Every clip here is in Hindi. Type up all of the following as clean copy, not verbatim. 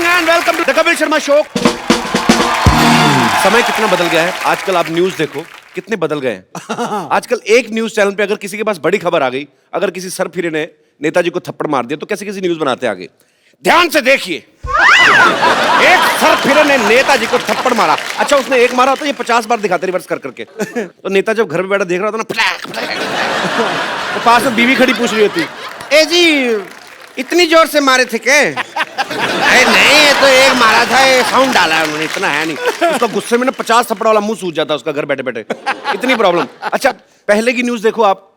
Morning and welcome to the Kapil Sharma show. समय कितना बदल गया है आजकल, आप न्यूज देखो कितने बदल गए हैं। आजकल एक न्यूज चैनल पे अगर किसी के पास बड़ी खबर आ गई, अगर किसी सरफिरे ने नेताजी को थप्पड़ मार दिया तो कैसे किसी न्यूज बनाते आगे। ध्यान से देखिए, एक सरफिरे ने नेताजी को थप्पड़ मारा। अच्छा, उसने एक मारा तो ये 50 बार दिखाते रिवर्स कर करके। तो नेता जब घर में बैठा देख रहा था ना, फटैक फटैक, तो पास में बीवी खड़ी पूछ रही होती, ए जी इतनी जोर से मारे थे क्या? अरे नहीं, ये तो एक मारा था, ये साउंड डाला है उन्होंने, इतना है नहीं। उसका गुस्से में ना 50 थप्पड़ वाला मुंह सूज जाता उसका घर बैठे बैठे, इतनी प्रॉब्लम। अच्छा, पहले की न्यूज देखो आप,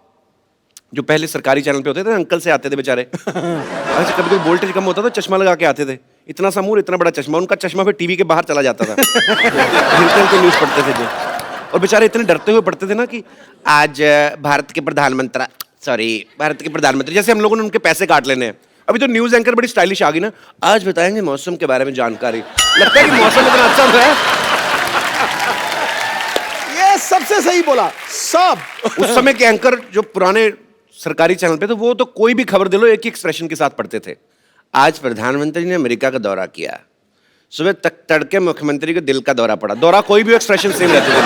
जो पहले सरकारी चैनल पे होते थे, अंकल से आते थे बेचारे। अच्छा, कभी कोई वोल्टेज कम होता था, चश्मा लगा के आते थे, इतना सा मुंह, इतना बड़ा चश्मा, उनका चश्मा फिर टीवी के बाहर चला जाता था। हिलते न्यूज पढ़ते थे जो, और बेचारे इतने डरते हुए पढ़ते थे ना कि आज भारत के प्रधानमंत्री, जैसे हम लोगों ने उनके पैसे काट लेने हैं। अभी तो न्यूज एंकर बड़ी स्टाइलिश आ गई ना, आज बताएंगे मौसम के बारे में जानकारी। लगता है कि मौसम इतना अच्छा हो रहा है। ये सबसे सही बोला सब। उस समय के एंकर जो पुराने सरकारी चैनल पे थे, वो तो कोई भी खबर दे लो एक ही एक्सप्रेशन के साथ पढ़ते थे। आज प्रधानमंत्री ने अमेरिका का दौरा किया, सुबह तक तड़के मुख्यमंत्री को दिल का दौरा पड़ा। दौरा कोई भी एक्सप्रेशन सेम रहते थे।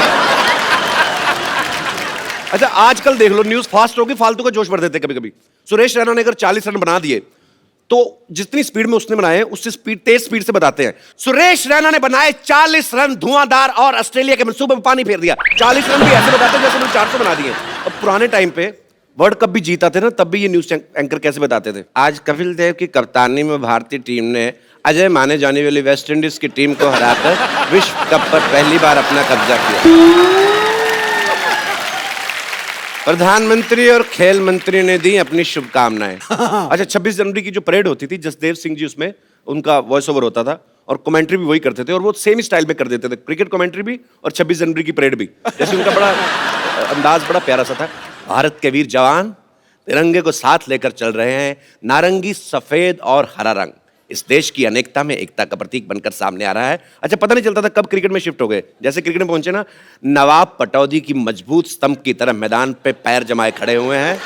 अच्छा, आजकल देख लो, न्यूज फास्ट होगी, फालतू का जोश भर देते कभी कभी। सुरेश रैना ने अगर 40 रन बना दिए तो जितनी स्पीड में उसने बनाए उससे तेज स्पीड से बताते हैं। सुरेश रैना ने बनाए 40 रन धुआंधार और ऑस्ट्रेलिया के मंसूबे में पानी फेर दिया। 40 रन भी ऐसे बताते हैं जैसे उन्होंने 400 बना दिए। अब पुराने टाइम पे वर्ल्ड कप भी जीता थे ना, तब भी ये न्यूज एंकर कैसे बताते थे। आज कपिल देव की कप्तानी में भारतीय टीम ने अजय माने जाने वाली वेस्ट इंडीज की टीम को हराकर विश्व कप पर पहली बार अपना कब्जा किया। प्रधानमंत्री और खेल मंत्री ने दी अपनी शुभकामनाएं। अच्छा, 26 जनवरी की जो परेड होती थी, जसदेव सिंह जी उसमें उनका वॉइस ओवर होता था और कमेंट्री भी वही करते थे, और वो सेम स्टाइल में कर देते थे, क्रिकेट कमेंट्री भी और 26 जनवरी की परेड भी। जैसे उनका बड़ा अंदाज बड़ा प्यारा सा था। भारत के वीर जवान तिरंगे को साथ लेकर चल रहे हैं, नारंगी, सफेद और हरा रंग इस देश की अनेकता में एकता का प्रतीक बनकर सामने आ रहा है। अच्छा, पता नहीं चलता था कब क्रिकेट में शिफ्ट हो गए। जैसे क्रिकेट में पहुंचे ना, नवाब पटौदी की मजबूत स्तंभ की तरह मैदान पे पैर जमाए खड़े हुए हैं।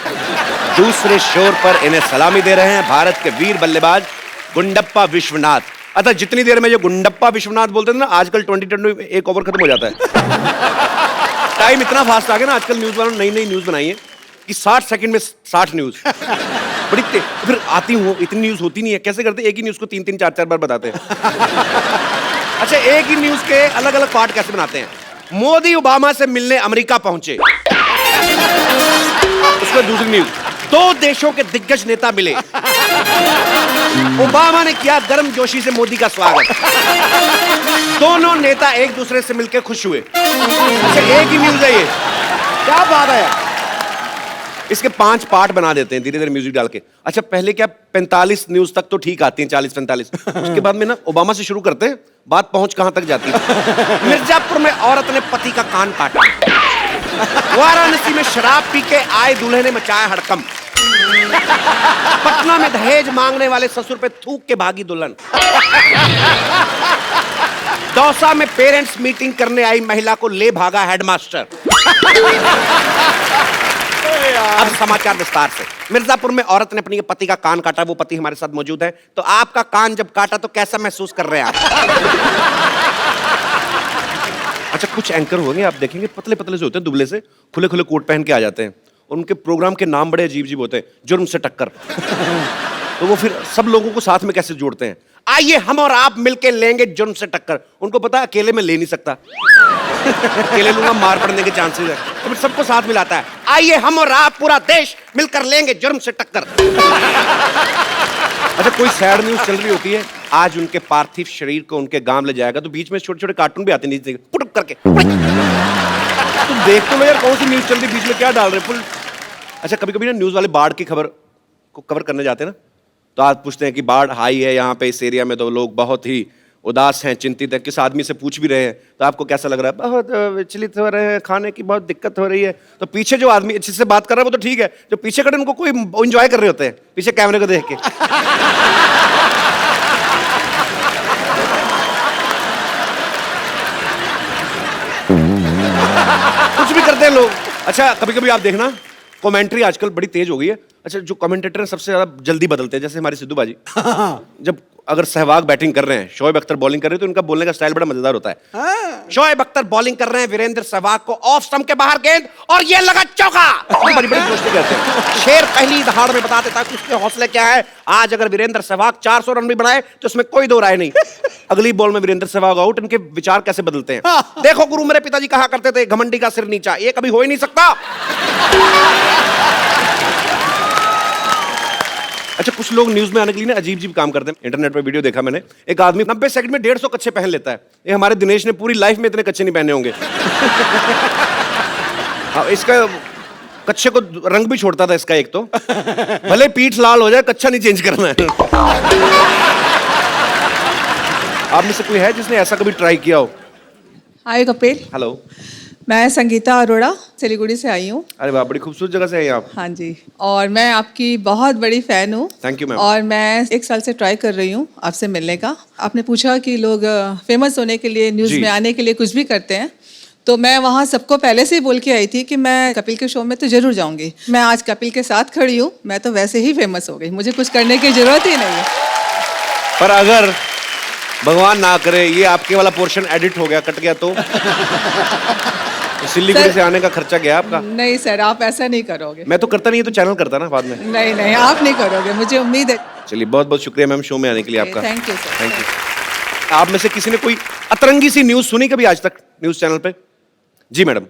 दूसरे शोर पर इन्हें सलामी दे रहे हैं भारत के वीर बल्लेबाज गुंडप्पा विश्वनाथ। अच्छा, जितनी देर में जो गुंडप्पा विश्वनाथ बोलते थे ना, आजकल 20 एक ओवर खत्म हो जाता है। टाइम इतना फास्ट आ गया ना, आजकल न्यूज वालों ने नई नई न्यूज बनाई है कि 60 सेकंड में 60 न्यूज। बड़ी फिर आती हूँ, इतनी न्यूज होती नहीं है। कैसे करते, एक ही न्यूज को 3-3 4-4 बार बताते हैं। अच्छा, एक ही न्यूज के अलग अलग पार्ट कैसे बनाते हैं। मोदी ओबामा से मिलने अमेरिका पहुंचे, उसमें दूसरी न्यूज, 2 देशों के दिग्गज नेता मिले, ओबामा ने किया गर्मजोशी से मोदी का स्वागत, दोनों नेता एक दूसरे से मिलकर खुश हुए। अच्छा, एक ही न्यूज है ये, क्या बात है। इसके 5 पार्ट बना देते हैं धीरे धीरे म्यूजिक डाल के। अच्छा, पहले क्या 45 न्यूज तक तो ठीक आती हैं, 40-45, उसके बाद में ना ओबामा से शुरू करते हैं, बात पहुंच कहां तक जाती है। मिर्जापुर में औरत ने पति का कान काटा, वाराणसी में शराब पी के आए दूल्हे ने मचाया हड़कंप, पटना में दहेज मांगने वाले ससुर पे थूक के भागी दुल्हन, दौसा में पेरेंट्स मीटिंग करने आई महिला को ले भागा हेडमास्टर। अब समाचार विस्तार से। मिर्जापुर में औरत ने अपने पति का कान काटा, वो पति हमारे साथ मौजूद है। तो आपका कान जब काटा तो कैसा महसूस कर रहे हैं आप? अच्छा, कुछ एंकर होंगे आप देखेंगे, पतले पतले से होते हैं, दुबले से, खुले खुले कोट पहन के आ जाते हैं, और उनके प्रोग्राम के नाम बड़े अजीब अजीब होते हैं। जुर्म से टक्कर। तो वो फिर सब लोगों को साथ में कैसे जोड़ते हैं, आइए हम और आप मिलके लेंगे जुर्म से टक्कर। उनको पता है अकेले में ले नहीं सकता, अकेले लूंगा मार पड़ने के चांसेस है, तो फिर सबको साथ मिलाता है, आइए हम और आप पूरा देश मिलकर लेंगे जुर्म से टक्कर। अच्छा, कोई सैड न्यूज चल रही होती है, आज उनके पार्थिव शरीर को उनके गांव ले जाएगा, तो बीच में छोटे छोटे कार्टून भी आते हैं नीचे पुटुक करके। तुम देख तो लो यार, कौन सी न्यूज चल रही, बीच में क्या डाल रहे फुल। अच्छा, कभी कभी ना न्यूज वाले बाढ़ की खबर को कवर करने जाते हैं ना, तो आज पूछते हैं कि बाढ़ आई है यहाँ पे इस एरिया में, तो लोग बहुत ही उदास हैं, चिंतित हैं। किस आदमी से पूछ भी रहे हैं तो आपको कैसा लग रहा है, बहुत विचलित हो रहे हैं, खाने की बहुत दिक्कत हो रही है। तो पीछे जो आदमी जिससे बात कर रहा है वो तो ठीक है, जो पीछे खड़े उनको कोई एंजॉय कर रहे होते हैं पीछे कैमरे को देख के। कुछ भी करते हैं लोग। अच्छा, कभी कभी आप देखना कमेंट्री आजकल बड़ी तेज हो गई है, अच्छा, जो कमेंटेटर हैं सबसे ज्यादा जल्दी बदलते हैं, जैसे हमारे सिद्धू बाजी। जब अगर सहवाग बैटिंग कर रहे हैं, शोएब अख्तर बॉलिंग कर रहे हैं, तो इनका बोलने का स्टाइल बड़ा मजेदार होता है। शोएब अख्तर बॉलिंग कर रहे हैं, वीरेंद्र सहवाग को ऑफ स्टंप के बाहर गेंद और ये लगा चौका। बड़ी बड़ी दोस्ती करते हैं। शेर पहली दहाड़ में बता देता है कि उसके हौसले क्या है। आज अगर वीरेंद्र सहवाग 400 रन भी बनाए तो उसमें कोई दो राय नहीं। अगली बॉल में वीरेंद्र सहवाग आउट। इनके विचार कैसे बदलते हैं। देखो गुरु मेरे पिताजी कहा करते थे, घमंडी का सिर नीचा, ये कभी हो ही नहीं सकता। अच्छा, कुछ लोग न्यूज में आने के लिए ना अजीब अजीब काम करते हैं। इंटरनेट पे वीडियो देखा मैंने, एक आदमी 90 सेकंड में 150 कच्चे पहन लेता है। ये हमारे दिनेश ने पूरी लाइफ में इतने कच्चे नहीं पहने होंगे। हाँ, इसका कच्चे को रंग भी छोड़ता था इसका एक तो। भले पीठ लाल हो जाए, कच्चा नहीं चेंज करना है। आप में से कोई है जिसने ऐसा कभी ट्राई किया हो? हाय कपिल, हेलो, मैं संगीता अरोड़ा सिलीगुड़ी से आई हूँ। अरे वाह, बड़ी खूबसूरत जगह से आई आप। हाँ जी, और मैं आपकी बहुत बड़ी फ़ैन हूँ। Thank you ma'am. और मैं 1 साल से ट्राई कर रही हूँ आपसे मिलने का। आपने पूछा कि लोग फेमस होने के लिए, न्यूज़ जी। में आने के लिए कुछ भी करते हैं, तो मैं वहाँ सबको पहले से ही बोल के आई थी कि मैं कपिल के शो में तो ज़रूर जाऊँगी। मैं आज कपिल के साथ खड़ी हूँ, मैं तो वैसे ही फेमस हो गई, मुझे कुछ करने की ज़रूरत ही नहीं है। पर अगर भगवान ना करे ये आपके वाला पोर्शन एडिट हो गया, कट गया तो सिलीगुड़ी से आने का खर्चा गया आपका। नहीं सर, आप ऐसा नहीं करोगे। मैं तो करता नहीं, ये तो चैनल करता ना बाद में। नहीं नहीं, आप नहीं करोगे, मुझे उम्मीद है। चलिए, बहुत बहुत शुक्रिया मैम शो में आने के लिए आपका। Thank you sir. Thank you. आप में से किसी ने कोई अतरंगी सी न्यूज सुनी कभी आज तक न्यूज चैनल पे? जी मैडम।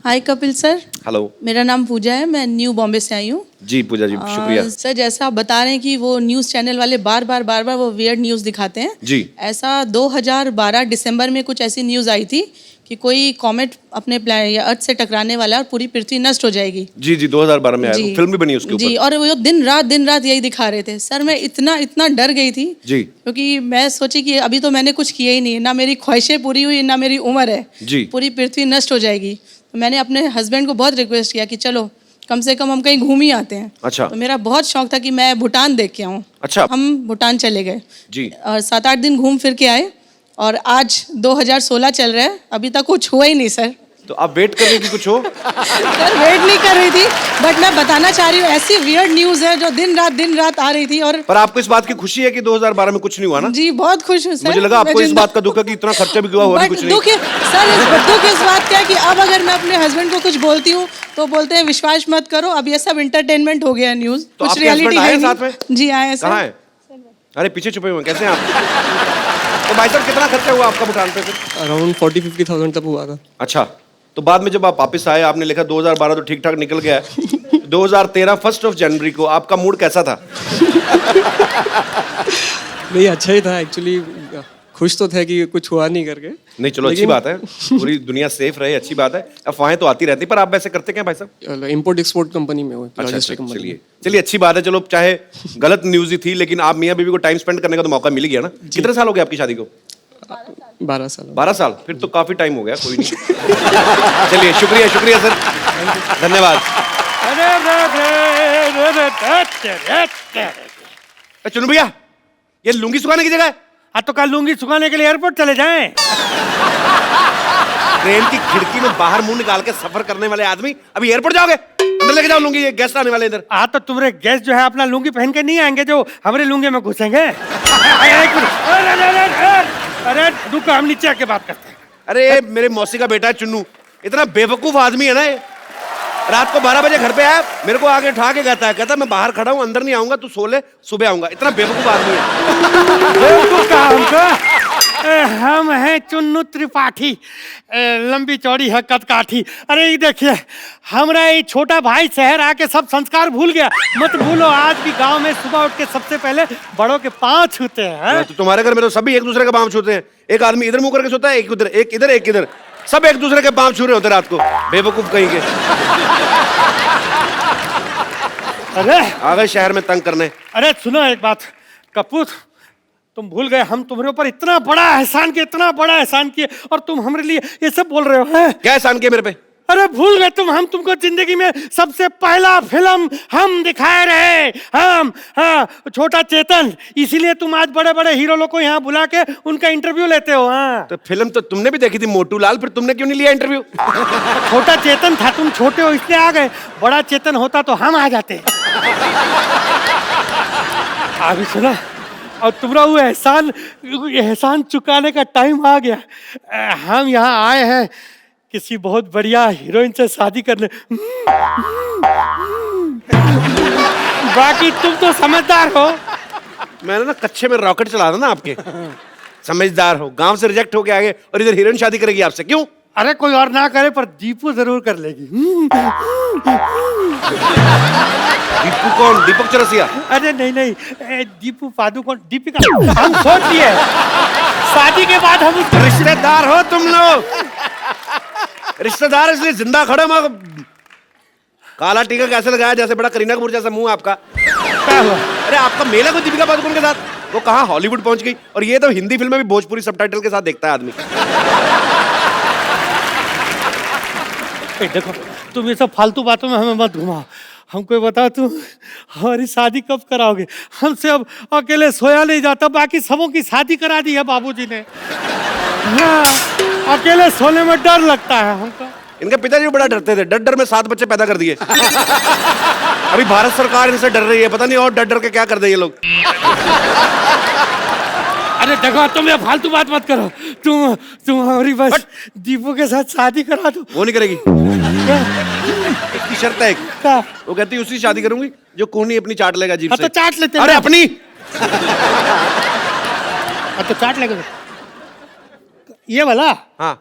हाय कपिल सर, हेलो मेरा नाम पूजा है, मैं न्यू बॉम्बे से आई हूँ। जी पूजा जी, शुक्रिया। सर, जैसा आप बता रहे हैं कि वो न्यूज़ चैनल वाले बार बार वो वियर्ड न्यूज़ दिखाते हैं जी। ऐसा 2012 दिसंबर में कुछ ऐसी न्यूज़ आई थी कि कोई कॉमेट अपने या अर्थ से टकराने वाला है और पूरी पृथ्वी नष्ट हो जाएगी। जी जी, 2012 में आया, फिल्म भी बनी उसके ऊपर। जी, और वो दिन रात यही दिखा रहे थे। सर, मैं इतना डर गई थी जी, क्योंकि मैं सोची कि अभी तो मैंने कुछ किया ही नहीं है, ना मेरी ख्वाहिशें पूरी हुई, ना मेरी उम्र है जी। पूरी पृथ्वी नष्ट हो जाएगी। तो मैंने अपने हस्बैंड को बहुत रिक्वेस्ट किया कि चलो कम से कम हम कहीं घूम ही आते हैं। अच्छा। तो मेरा बहुत शौक था कि मैं भूटान देख के आऊँ। अच्छा। हम भूटान चले गए जी। और 7-8 दिन घूम फिर के आए और आज 2016 चल रहा है, अभी तक कुछ हुआ ही नहीं सर। तो आप वेट कर रही थी कुछ हो? सर, वेट नहीं कर रही थी, बट मैं बताना चाह रही हूँ ऐसी वियर्ड न्यूज़ है जो दिन रात आ रही थी। और पर आपको इस बात की खुशी है कि 2012 में कुछ नहीं हुआ ना? जी, बहुत खुश हूँ सर। मुझे लगा आपको इस बात का दुख है कि इतना खर्चा भी हुआ, हुआ कुछ नहीं। दुख इस बात का है कि अब अगर मैं अपने हस्बैंड को कुछ बोलती हूँ तो बोलते हैं विश्वास मत करो, अब ये सब एंटरटेनमेंट हो गया न्यूज़, तो कुछ आपके रियलिटी husband है आए नहीं। साथ में? जी आए हैं कहाँ सर। है? अरे पीछे छुपे हुए हैं, कैसे हैं आप? तो भाई साहब, कितना खर्चा हुआ आपका भूटान पे फिर? अराउंड 40-50,000 तक हुआ था। अच्छा, तो बाद में जब आप वापस आए, आपने लिखा 2012 तो ठीक ठाक निकल गया है। 2013 1 जनवरी को आपका मूड कैसा था? नहीं, अच्छा ही था एक्चुअली, खुश तो थे कि कुछ हुआ नहीं करके। नहीं, चलो अच्छी बात है, पूरी दुनिया सेफ रहे, अच्छी बात है। अफवाहें तो आती रहती, पर आप वैसे करते क्या भाई साहब? इंपोर्ट एक्सपोर्ट कंपनी में हूँ, अच्छा, लॉजिस्टिक कंपनी। चलिए अच्छी बात है। चलो, चाहे गलत न्यूज ही थी, लेकिन आप मियाँ बीवी को टाइम स्पेंड करने का तो मौका मिल गया ना। कितने साल हो गए आपकी शादी को? 12 साल। 12 साल, फिर तो काफी टाइम हो गया। कोई नहीं। चलिए, शुक्रिया सर, धन्यवाद। चुनू भैया, ये लुंगी सुखाने की जगह है? तो कल लूंगी सुखाने के लिए एयरपोर्ट चले जाएं। ट्रेन की खिड़की में बाहर मुंह निकाल के सफर करने वाले आदमी अभी एयरपोर्ट जाओगे? अंदर लेके जाओ लुंगी, ये गेस्ट आने वाले इधर। तो तुम्हारे गेस्ट जो है अपना लुंगी पहन के नहीं आएंगे जो हमारे लुंगी में घुसेंगे। अरे रुको, हम नीचे आके बात करते हैं। अरे मेरे मौसी का बेटा है चुन्नू, इतना बेवकूफ आदमी है ना ये। रात को 12 बजे घर पे आया, मेरे को आगे उठा के कहता मैं बाहर खड़ा हूँ, अंदर नहीं आऊंगा, तू सो ले, सुबह आऊंगा। इतना बेवकूफ आदमी है। बेवकूफ कहा हमको? हम हैं चुन्नू त्रिपाठी, लंबी चौड़ी है कदकाठी। अरे ये देखिए, हमारा ये छोटा भाई शहर आके सब संस्कार भूल गया। मत भूलो, आज भी गांव में सुबह उठ के सबसे पहले बड़ों के पांव छूते हैं। तो तुम्हारे घर में तो सभी एक दूसरे के पांव छूते हैं। एक आदमी इधर मुंह करके सोता है, एक इधर एक इधर, सब एक दूसरे के पांव छू रहे होते रात को। बेवकूफ कहीं के। अरे आ गए शहर में तंग करने। अरे सुनो एक बात कपूर, तुम भूल गए हम तुम्हारे ऊपर इतना बड़ा एहसान किए और तुम हमारे लिए ये सब बोल रहे हो हैं? क्या एहसान किया मेरे पे? अरे भूल गए तुम, हम तुमको जिंदगी में सबसे पहला फिल्म हम दिखाए रहे, हम छोटा चेतन। इसीलिए तुम आज बड़े बड़े हीरो लोग को यहाँ बुला के उनका इंटरव्यू लेते हो। हाँ, तो फिल्म तो तुमने भी देखी थी मोटू लाल, फिर तुमने क्यों नहीं लिया इंटरव्यू? छोटा चेतन था, तुम छोटे हो इसलिए आ गए। बड़ा चेतन होता तो हम आ जाते। अभी सुना, और तुम्हारा वो एहसान चुकाने का टाइम आ गया। हम यहाँ आए हैं किसी बहुत बढ़िया हीरोइन से शादी करने। बाकी तुम तो समझदार हो। मैंने ना कच्चे में रॉकेट चला था ना आपके। समझदार हो, गांव से रिजेक्ट होके आगे और इधर हीरोइन शादी करेगी आपसे, क्यों? अरे कोई और ना करे पर दीपू जरूर कर लेगी। दीपू कौन? दीपक चौरसिया? अरे नहीं नहीं, दीपू पादुकोण, दीपिका। हम सोच लिए शादी के बाद हम उसको रिश्तेदार हो तुम लोग। रिश्तेदार इसलिए जिंदा खड़े। मैं काला टीका कैसे लगाया, जैसे बड़ा करीना कपूर जैसा मुंह आपका। क्या हुआ? अरे आपका मेल है कोई दीपिका पादुकोण के साथ? वो कहाँ हॉलीवुड पहुंच गई, और ये तो हिंदी फिल्म में भी भोजपुरी सबटाइटल के साथ देखता है आदमी। देखो तुम ये सब फालतू बातों में हमें मत घुमाओ। हमको बताओ तुम हमारी शादी कब कराओगे? हमसे अब अकेले सोया नहीं जाता, बाकी सबों की शादी करा दी है बाबूजी ने। हाँ, अकेले सोने में डर लगता है हमको। इनके पिताजी बड़ा डरते थे, डर डर में 7 बच्चे पैदा कर दिए। अभी भारत सरकार इनसे डर रही है, पता नहीं और डर डर के क्या कर दे ये लोग। अरे देखो तुम ये फालतू बात मत करो। तुम हमारी बस दीपू के साथ शादी करा दो। वो नहीं करेगी, इसकी शर्त है एक। क्या? वो कहती है उसी शादी करूंगी जो कोहनी अपनी चाट लेगा जीभ से। तो चाट लेते हैं अरे ना। अपनी। तो चाट लेगा ये वाला। हाँ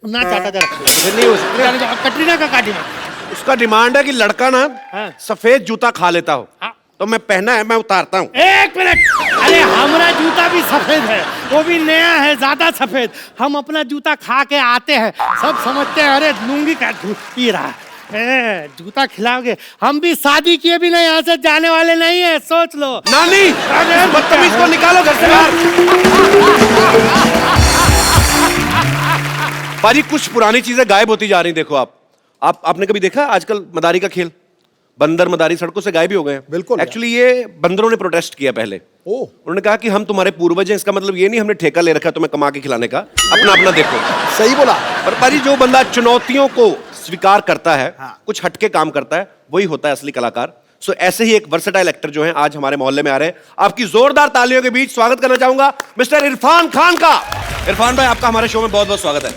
ना चाटा जरा। फिर नहीं हो सकता। कटरीना का काटी में उसका डिमांड है कि लड़का ना हाँ। सफेद जूता खा लेता हो। हाँ। तो मैं पहना है, मैं उतारता हूँ। एक मिनट, अरे हमारा जूता भी सफेद है, वो भी नया है, ज्यादा सफेद। हम अपना जूता खा के आते हैं, सब समझते हैं अरे लूंगी का पी रहा है। जूता खिलाओगे? हम भी शादी किए भी नहीं, यहाँ से जाने वाले नहीं है, सोच लो। नानी, अरे बदतमीज को निकालो घर से बाहर। पाजी कुछ पुरानी चीजें गायब होती जा रही, देखो आपने कभी देखा आजकल मदारी का खेल? बंदर मदारी सड़कों से गायब ही हो गए हैं। बिल्कुल। एक्चुअली ये बंदरों ने प्रोटेस्ट किया पहले। उन्होंने कहा कि हम तुम्हारे पूर्वज हैं, इसका मतलब ये नहीं हमने ठेका ले रखा तुम्हें कमा के खिलाने का, अपना अपना देखो। सही बोला। पर पाजी जो बंदा चुनौतियों को स्वीकार करता है, कुछ हटके काम करता है, वही होता है असली कलाकार। सो ऐसे ही एक वर्सेटाइल एक्टर जो हैं आज हमारे मोहल्ले में आ रहे हैं। आपकी जोरदार तालियों के बीच स्वागत करना चाहूंगा मिस्टर इरफान खान का। इरफान भाई आपका हमारे शो में बहुत बहुत स्वागत है।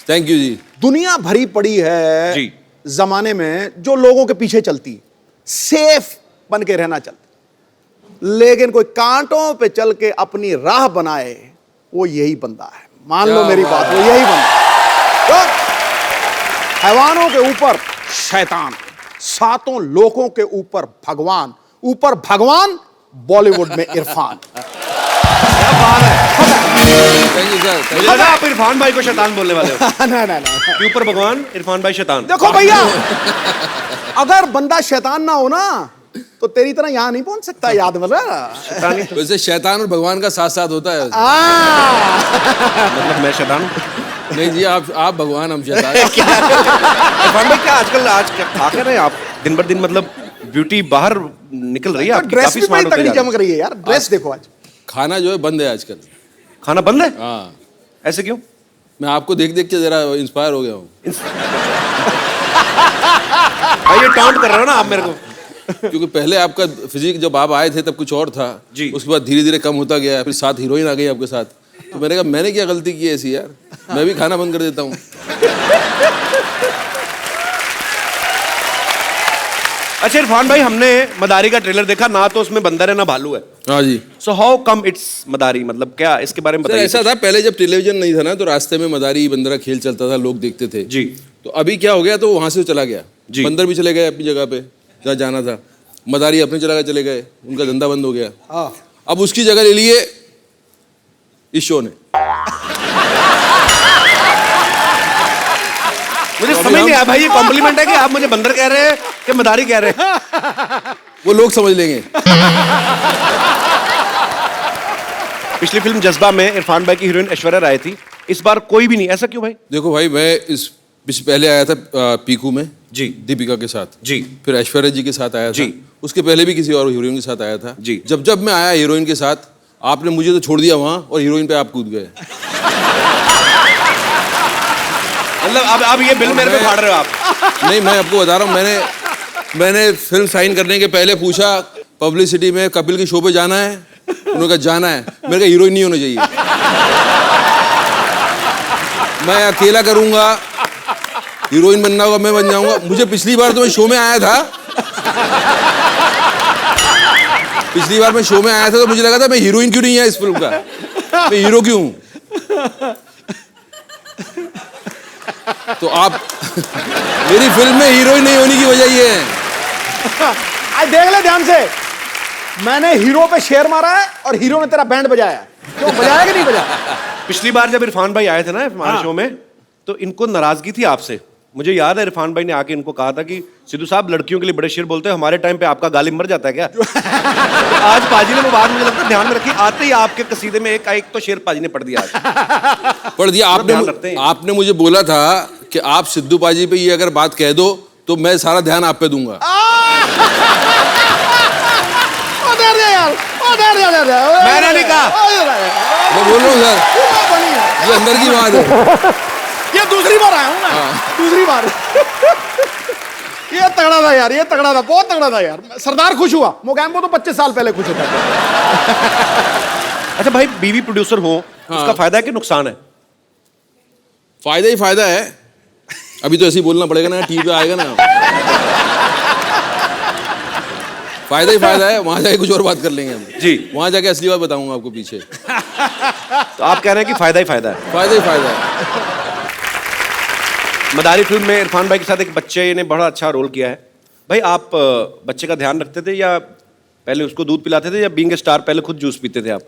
थैंक यू जी। दुनिया भरी पड़ी है जी। जमाने में जो लोगों के पीछे चलती, सेफ बन के रहना चाहती, लेकिन कोई कांटों पे चल के अपनी राह बनाए, वो यही बंदा है। मान लो मेरी बात, वो यही बंदा। तो हैवानों के ऊपर शैतान, 7 लोगों के ऊपर भगवान, ऊपर भगवान, बॉलीवुड में इरफान। क्या बात है। Thank you sir. मुझे लगा आप इरफान भाई को शैतान बोलने वाले हो। ना कि ऊपर भगवान, इरफान भाई शैतान। देखो भैया, अगर बंदा शैतान ना हो ना तो तेरी तरह यहां नहीं पहुंच सकता, याद वाला। वैसे शैतान और भगवान का साथ साथ होता है। मतलब मैं शैतान हूं? नहीं जी, आप भगवान, हम शैतान। इरफान भाई क्या आजकल आज क्या खा कर रहे हैं आप? दिन भर दिन मतलब ब्यूटी बाहर निकल रही है आपकी, ड्रेस काफी भी स्मार्ट बड़ी होते तगड़ी जा रहे हैं। चमक रही है यार। ड्रेस देखो आज। खाना जो है बंद है आजकल। खाना बंद है? हाँ। ऐसे क्यों? मैं आपको देख देख के जरा इंस्पायर हो गया हूँ। भाई ये टॉन्ट कर रहे हो ना आप मेरे को। क्योंकि पहले आपका फिजिक जब आप आए थे तब कुछ और था जी। उसके बाद धीरे धीरे कम होता गया, फिर 7 हीरोइन आ गई आपके साथ। तो मैंने कहा मैंने क्या गलती की ऐसी यार, मैं भी खाना बंद कर देता हूँ। अच्छा इरफान भाई, हमने मदारी का ट्रेलर देखा ना, तो उसमें बंदर है ना भालू है। हाँ जी। सो हाउ कम इट्स मदारी, मतलब क्या इसके बारे में सर बताइए। ऐसा था, पहले जब टेलीविजन नहीं था ना तो रास्ते में मदारी बंदरा खेल चलता था, लोग देखते थे जी। तो अभी क्या हो गया, तो वहां से चला गया जी। बंदर भी चले गए अपनी जगह पे जहाँ जाना था, मदारी अपनी जगह चले गए, उनका धंधा बंद हो गया। अब उसकी जगह ले लिए इस शो ने। मुझे समझ नहीं आया भाई, ये कॉम्प्लीमेंट है कि आप मुझे बंदर कह रहे हैं कि मदारी कह रहे हैं? वो लोग समझ लेंगे। पिछली फिल्म जज्बा में इरफान भाई की हीरोइन ऐश्वर्या राय थी, इस बार कोई भी नहीं, ऐसा क्यों भाई? देखो भाई, मैं इस पहले आया था पीकू में जी। दीपिका के साथ जी। फिर ऐश्वर्या जी के साथ आया था जी। उसके पहले भी किसी और हीरोइन के साथ आया था जी। जब मैं आया हीरोइन के साथ, आपने मुझे तो छोड़ दिया वहां और हीरोइन पे आप कूद गए। मतलब अब ये बिल मेरे पे फाड़ रहे हो आप? नहीं, मैं आपको बता रहा हूँ, मैंने फिल्म साइन करने के पहले पूछा पब्लिसिटी में कपिल के शो पे जाना है, उन्होंने कहा जाना है। मेरे कहा हीरोइन नहीं होना चाहिए, मैं अकेला करूंगा, हीरोइन बनना होगा मैं बन जाऊंगा। मुझे पिछली बार तो मैं शो में आया था, पिछली बार मैं शो में आया था तो मुझे लगा था मैं हीरोइन क्यों नहीं है इस फिल्म का, मैं हीरो क्यों हूं। तो आप मेरी फिल्म में हीरोइन नहीं होने की वजह ये है। आज देख ले ध्यान से, मैंने हीरो पे शेर मारा है और हीरो ने तेरा बैंड बजाया। क्यों बजाया कि नहीं बजाया? पिछली बार जब इरफान भाई आए थे ना हमारे शो में, तो इनको नाराजगी थी आपसे। मुझे याद है इरफान भाई ने आके इनको कहा था कि सिद्धू साहब लड़कियों के लिए बड़े शेर बोलते हैं, हमारे टाइम पे आपका गालिब मर जाता है क्या? आज पाजी ने वो बात मुझे लगता है ध्यान में रखी, आते ही आपके कसीदे में एक तो शेर पाजी ने पढ़ दिया आज। पढ़ दिया आपने मुझे बोला था कि आप सिद्धू पाजी पे ये अगर बात कह दो तो मैं सारा ध्यान आप पे दूंगा। मैंने नहीं कहा, मैं बोल रहा हूँ सर, ये अंदर की बात है। ये दूसरी बार आया हूं मैं, दूसरी बार। ये तगड़ा था यार, ये तगड़ा था, बहुत तगड़ा था यार। सरदार खुश हुआ, मोगैम्बो तो 25 साल पहले खुश होता था। अच्छा भाई, बीवी प्रोड्यूसर हो उसका फायदा है कि नुकसान है? फायदा ही फायदा है। अभी तो ऐसे ही बोलना पड़ेगा ना, टीवी पे आएगा ना। फायदा ही फायदा है, वहां जाके कुछ और बात कर लेंगे हम जी। वहां जाके असली बात बताऊंगा आपको पीछे। तो आप कह रहे हैं कि फायदा ही फायदा है? फायदा ही फायदा है। मदारी फिल्म में इरफान भाई के साथ एक बच्चे ने बड़ा अच्छा रोल किया है। भाई आप बच्चे का ध्यान रखते थे या पहले उसको दूध पिलाते थे, या बीइंग ए स्टार पहले खुद जूस पीते थे आप?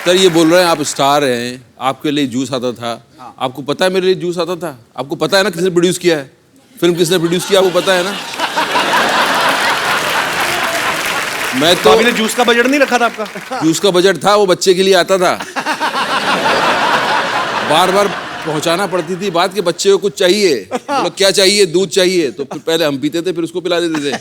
सर ये बोल रहे हैं आप स्टार हैं, आपके लिए जूस आता था। आपको पता है मेरे लिए जूस आता था? आपको पता है ना किसने प्रोड्यूस किया है फिल्म, किसने प्रोड्यूस किया आपको पता है ना? मैं तो अभी जूस का बजट नहीं रखा था आपका? जूस का बजट था, वो बच्चे के लिए आता था। बार बार पहुंचाना पड़ती थी बात कि बच्चे को कुछ चाहिए, बोला क्या चाहिए, दूध चाहिए, तो फिर पहले हम पीते थे, फिर उसको पिला देते थे।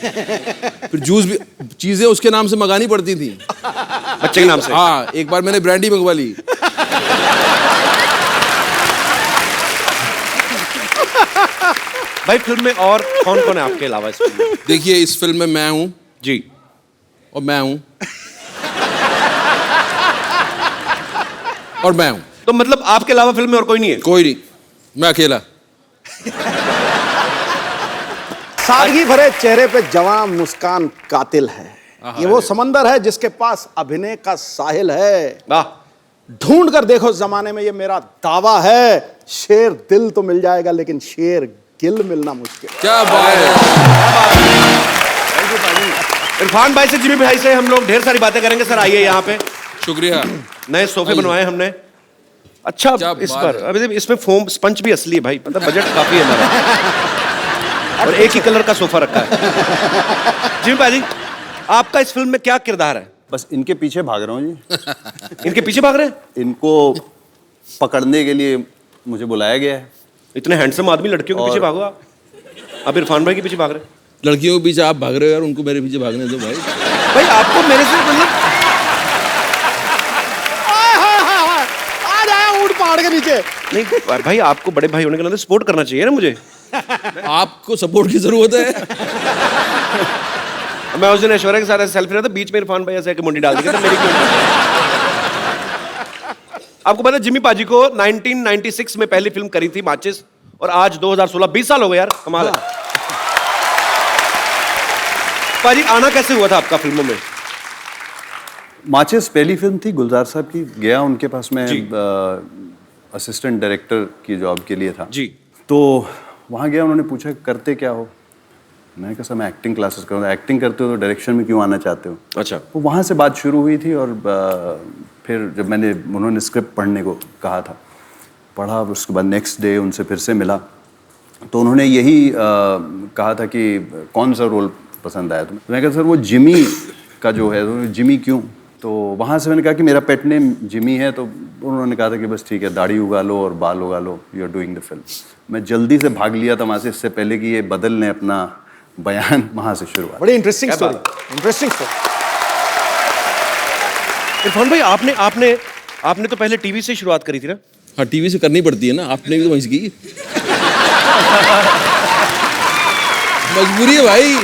फिर जूस भी चीजें उसके नाम से मंगानी पड़ती थी, बच्चे के नाम से। हाँ, एक बार मैंने ब्रांडी मंगवा ली। भाई फिल्म में और कौन कौन है आपके अलावा इस फिल्म में? देखिए इस फिल्म में मैं हूं जी, और मैं हूं और मैं हूं। तो मतलब आपके अलावा फिल्म में और कोई नहीं है? कोई नहीं, मैं अकेला। सादगी भरे चेहरे पे जवान मुस्कान कातिल है। ये वो समंदर है जिसके पास अभिनय का साहिल है। वाह, ढूंढ कर देखो जमाने में, ये मेरा दावा है। शेर दिल तो मिल जाएगा लेकिन शेर गिल मिलना मुश्किल। क्या बात है। इरफान भाई से, जिमी भाई से हम लोग ढेर सारी बातें करेंगे। सर आइए यहाँ पे। शुक्रिया। नए सोफे बनवाए हमने। अच्छा, क्या इस बात पर है। अभी इसमें फोम स्पंज भी असली है भाई, मतलब बजट काफी है हमारा। और एक ही कलर का सोफा रखा है। जिमी भाई, आपका इस फिल्म में क्या किरदार है? बस इनके पीछे भाग रहा हूँ जी। इनके पीछे भाग रहे हैं? इनको पकड़ने के लिए मुझे बुलाया गया है। इतने हैंडसम आदमी, लड़कियों के पीछे भागो आप। अब इरफान भाई के पीछे भाग रहे हैं। लड़कियों के पीछे आप भाग रहे हो यार, उनको मेरे पीछे भागने दो भाई। भाई आपको मेरे से मतलब आ जाया ऊंट पहाड़ के नीचे। नहीं भाई, आपको बड़े भाई होने के नाते सपोर्ट करना चाहिए ना मुझे। आपको सपोर्ट की जरूरत है। मैं उस दिन ऐश्वर्या के साथ ऐसे सेल्फी रहा था, बीच में इरफान भाई ऐसे मुंडी डाल दी था मेरी। आपको पता है जिमी पाजी को 1996 में पहली फिल्म करी थी माचिस, और आज 2016, 20 साल हो गए यार, कमाल है। पाजी आना कैसे हुआ था आपका फिल्मों में? माचिस पहली फिल्म थी गुलजार साहब की। गया उनके पास मैं असिस्टेंट डायरेक्टर की जॉब के लिए था जी। तो वहाँ गया, उन्होंने पूछा करते क्या हो। मैंने कहा सर मैं एक्टिंग क्लासेस करूँ। एक्टिंग करते हो तो डायरेक्शन में क्यों आना चाहते हो? अच्छा। तो वहाँ से बात शुरू हुई थी। और फिर जब उन्होंने स्क्रिप्ट पढ़ने को कहा था, पढ़ा, उसके बाद नेक्स्ट डे उनसे फिर से मिला, तो उन्होंने यही कहा था कि कौन सा रोल पसंद आया तुम्हें। मैंने कहा सर वो जिमी का जो है। तो जिमी क्यों? तो वहाँ से मैंने कहा कि मेरा पेट नेम जिमी है। तो उन्होंने कहा था कि बस ठीक है, दाढ़ी उगा लो और बाल उगा लो, you are doing the film. मैं जल्दी से भाग लिया था वहाँ से, इससे पहले कि ये बदल ने अपना बयान। वहाँ से शुरुआत। बड़ी interesting story, interesting story. Irfan भाई, आपने आपने तो पहले टीवी से शुरुआत करी थी ना? हाँ, टीवी से करनी पड़ती है ना, आपने भी तो वहीं की। मजबूरी है भाई।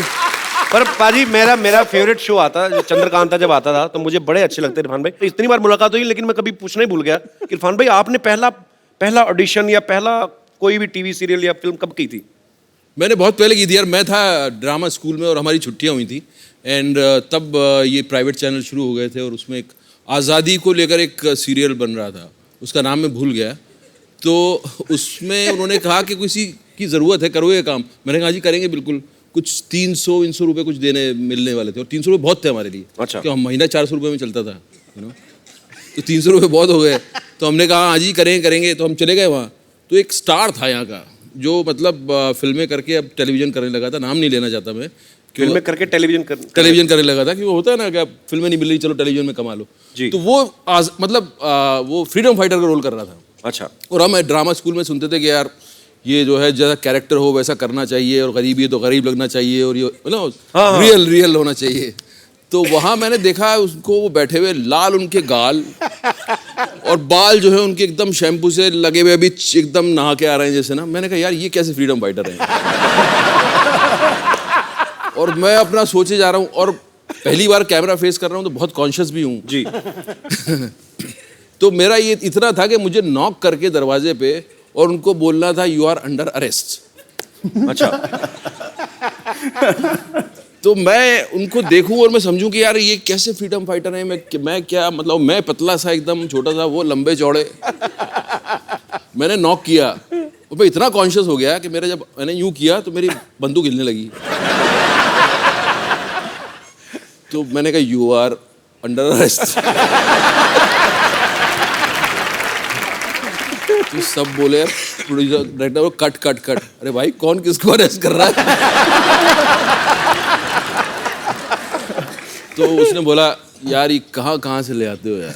पर पाजी मेरा फेवरेट शो आता जो चंद्रकांता जब आता था तो मुझे बड़े अच्छे लगते इरफान भाई। तो इतनी बार मुलाकात हुई लेकिन मैं कभी पूछना ही भूल गया कि इरफान भाई आपने पहला ऑडिशन या पहला कोई भी टीवी सीरियल या फिल्म कब की थी? मैंने बहुत पहले की थी यार। मैं था ड्रामा स्कूल में और हमारी छुट्टियां हुई थी एंड तब ये प्राइवेट चैनल शुरू हो गए थे और उसमें एक आज़ादी को लेकर एक सीरियल बन रहा था, उसका नाम मैं भूल गया। तो उसमें उन्होंने कहा कि किसी की ज़रूरत है, करो ये काम। मैंने कहा जी करेंगे बिल्कुल। कुछ 300 रुपये कुछ देने मिलने वाले थे और 300 रुपये बहुत थे हमारे लिए। अच्छा। तो हम महीना 400 रुपये में चलता था, यू नो। तो 300 रुपये बहुत हो गए। तो हमने कहा हाँ जी करेंगे। तो हम चले गए वहाँ। तो एक स्टार था यहाँ का जो मतलब फिल्में करके अब टेलीविज़न करने लगा था। नाम नहीं लेना चाहता मैं। फिल्में करके टेलीविजन करने लगा था कि वो होता है ना कि अब फिल्में नहीं मिल रही, चलो टेलीविजन में कमा लो जी। तो वो वो फ्रीडम फाइटर का रोल कर रहा था। अच्छा। और हम ड्रामा स्कूल में सुनते थे कि यार ये जो है जैसा कैरेक्टर हो वैसा करना चाहिए और गरीबी है तो गरीब लगना चाहिए और ये मतलब रियल होना चाहिए। तो वहाँ मैंने देखा उसको, वो बैठे हुए, लाल उनके गाल और बाल जो है उनके एकदम शैम्पू से लगे हुए, अभी एकदम नहा के आ रहे हैं जैसे ना। मैंने कहा यार ये कैसे फ्रीडम फाइटर हैं। और मैं अपना सोचे जा रहा हूँ और पहली बार कैमरा फेस कर रहा हूँ तो बहुत कॉन्शियस भी हूँ जी। तो मेरा ये इतना था कि मुझे नॉक करके दरवाजे पे और उनको बोलना था यू आर अंडर अरेस्ट। अच्छा। तो मैं उनको देखूं और मैं समझूं कि यार ये कैसे फ्रीडम फाइटर हैं। मैं क्या मतलब, मैं पतला सा एकदम छोटा सा, वो लंबे चौड़े। मैंने नॉक किया और मैं इतना कॉन्शियस हो गया कि जब मैंने यूं किया तो मेरी बंदूक हिलने लगी। तो मैंने कहा यू आर अंडर अरेस्ट। तो सब बोले, प्रोड्यूसर डायरेक्टर कट। अरे भाई कौन किसको अरेस्ट कर रहा है। तो उसने बोला यार ये कहाँ से ले आते हो यार।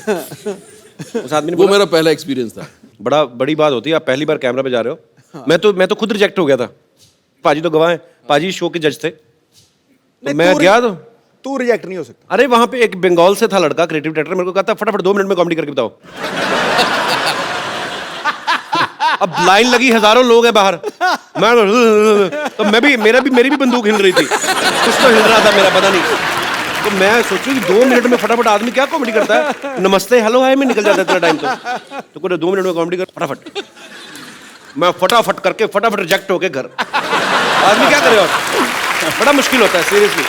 उस आदमी ने वो मेरा पहला एक्सपीरियंस था। बड़ी बात होती है, आप पहली बार कैमरा पे जा रहे हो। मैं तो खुद रिजेक्ट हो गया था। पाजी तो गवाह हैं, पाजी शो के जज थे। तो मैं गया तो तू रिजेक्ट नहीं हो सकता। अरे वहां पे एक बंगाल से था लड़का, क्रिएटिव डायरेक्टर, मेरे को कहता फटाफट 2 मिनट में कॉमेडी करके बताओ। अब लाइन लगी, हजारों लोग हैं बाहर। तो मेरी भी बंदूक हिल रही थी, कुछ तो हिल रहा था मेरा, पता नहीं। तो मैं सोचूं कि 2 मिनट में फटाफट आदमी क्या कॉमेडी करता है, नमस्ते हेलो हाय में निकल जाता है इतना टाइम। तो कोई 2 मिनट में कॉमेडी कर फटाफट। मैं फटाफट करके फटाफट रिजेक्ट होके घर। आदमी क्या करे और, बड़ा मुश्किल होता है सीरियसली।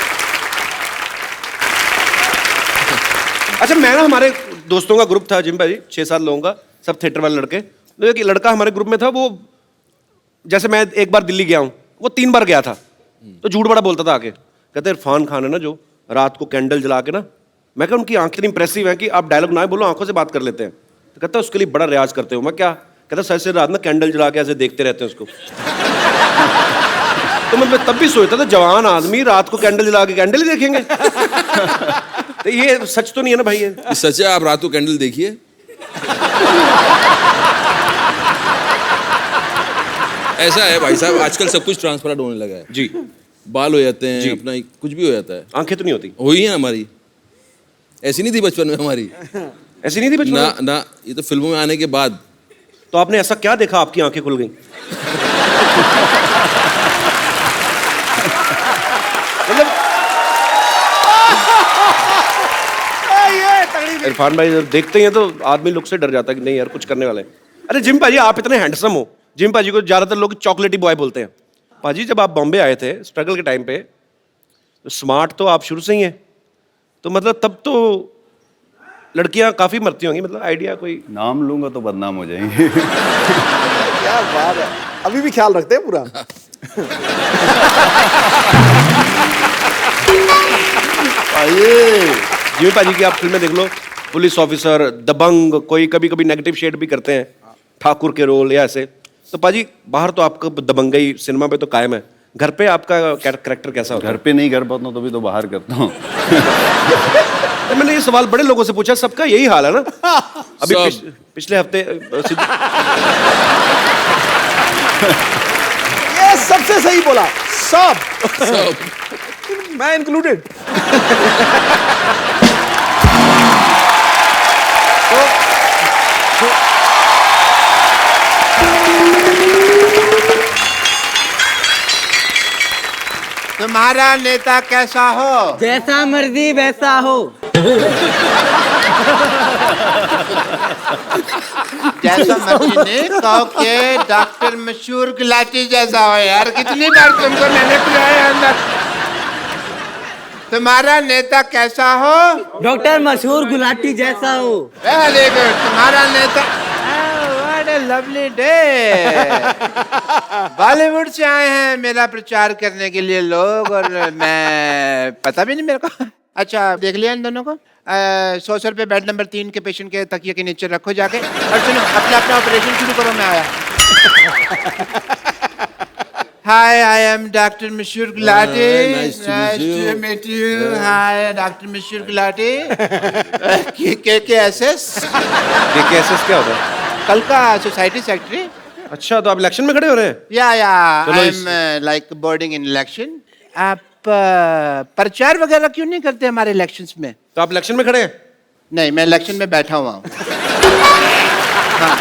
अच्छा, मैं ना, हमारे दोस्तों का ग्रुप था जिम भाई, 6-7 लोगों का, सब थिएटर वाले लड़के। तो एक लड़का हमारे ग्रुप में था, वो जैसे मैं एक बार दिल्ली गया हूँ, वो 3 बार गया था। तो झूठ बड़ा बोलता था आके, कहते इरफान खान है ना जो रात को कैंडल जला के ना, मैं कहा उनकी आंखें इंप्रेसिव है कि आप डायलॉग ना बोलो, आंखों से बात कर लेते हैं। तो कहता उसके लिए बड़ा रियाज करते हो। मैं क्या, कहता सर से रात में कैंडल जला के ऐसे देखते रहते हैं उसको। तो मैं तब भी सोचता था जवान आदमी रात को कैंडल जला के कैंडल ही देखेंगे। तो ये सच तो नहीं है ना भाई? ये सच है, आप रात को कैंडल देखिए। ऐसा है भाई साहब, आजकल सब कुछ ट्रांसपेरेंट होने लगा है जी। बाल हो जाते हैं, अपना कुछ भी हो जाता है। आंखें तो नहीं होती? हुई है हमारी, ऐसी नहीं थी बचपन में हमारी। ऐसी नहीं थी बचपन में? ना, ये तो फिल्मों में आने के बाद। तो आपने ऐसा क्या देखा आपकी आंखें खुल गई? मतलब इरफान भाई जब देखते हैं तो आदमी लुक से डर जाता है कि नहीं यार कुछ करने वाले हैं। अरे जिम पाजी, आप इतने हैंडसम हो। जिम पाजी को ज्यादातर लोग चॉकलेटी बॉय बोलते हैं। पाजी जब आप बॉम्बे आए थे स्ट्रगल के टाइम पे, तो स्मार्ट तो आप शुरू से ही हैं, तो मतलब तब तो लड़कियां काफी मरती होंगी, मतलब आइडिया कोई? नाम लूंगा तो बदनाम हो जाएंगे। क्या बात है, अभी भी ख्याल रखते हैं पूरा। जिमी पाजी की आप फिल्में देख लो, पुलिस ऑफिसर, दबंग, कोई कभी कभी नेगेटिव शेड भी करते हैं, ठाकुर के रोल या ऐसे। तो पाजी बाहर तो आपका दबंगई सिनेमा पे तो कायम है, घर पे आपका कैरेक्टर कैसा होता है? घर पे नहीं कर पाता हूँ तो भी तो बाहर करता हूँ। तो मैंने ये सवाल बड़े लोगों से पूछा, सबका यही हाल है ना। अभी पिछले हफ्ते ये सबसे सही बोला, सब। मैं इंक्लूडेड। तुम्हारा नेता कैसा हो? जैसा मर्जी वैसा हो। जैसा मर्जी नहीं, कहो के डॉक्टर मशहूर गुलाटी जैसा हो यार। कितनी बार तुमको मैंने बुलाया अंदर। तुम्हारा नेता कैसा हो? डॉक्टर मशहूर गुलाटी जैसा हो। Very good. तुम्हारा नेता, what a lovely day. Bollywood से आए हैं मेरा प्रचार करने के लिए लोग, और मैं पता भी नहीं मेरे को। अच्छा, देख लिया इन दोनों को? 100 रुपये बेड नंबर 3 के पेशेंट के तकिए के नीचे रखो जाके, और सुनो अपना अपना ऑपरेशन शुरू करो। मैं आया। हाय, आई एम डॉक्टर मशहूर Gulati. nice to meet you. Hi doctor मशहूर गुलाटी। KKSS क्या होता है? कल का सोसाइटी सेक्रेटरी। अच्छा, तो आप इलेक्शन में खड़े हो रहे हैं? या चलो I am like boarding in election. आप प्रचार वगैरह क्यों नहीं करते हमारे इलेक्शंस में? तो आप इलेक्शन में खड़े हैं? नहीं, मैं इलेक्शन में बैठा हुआ हूँ। हाँ,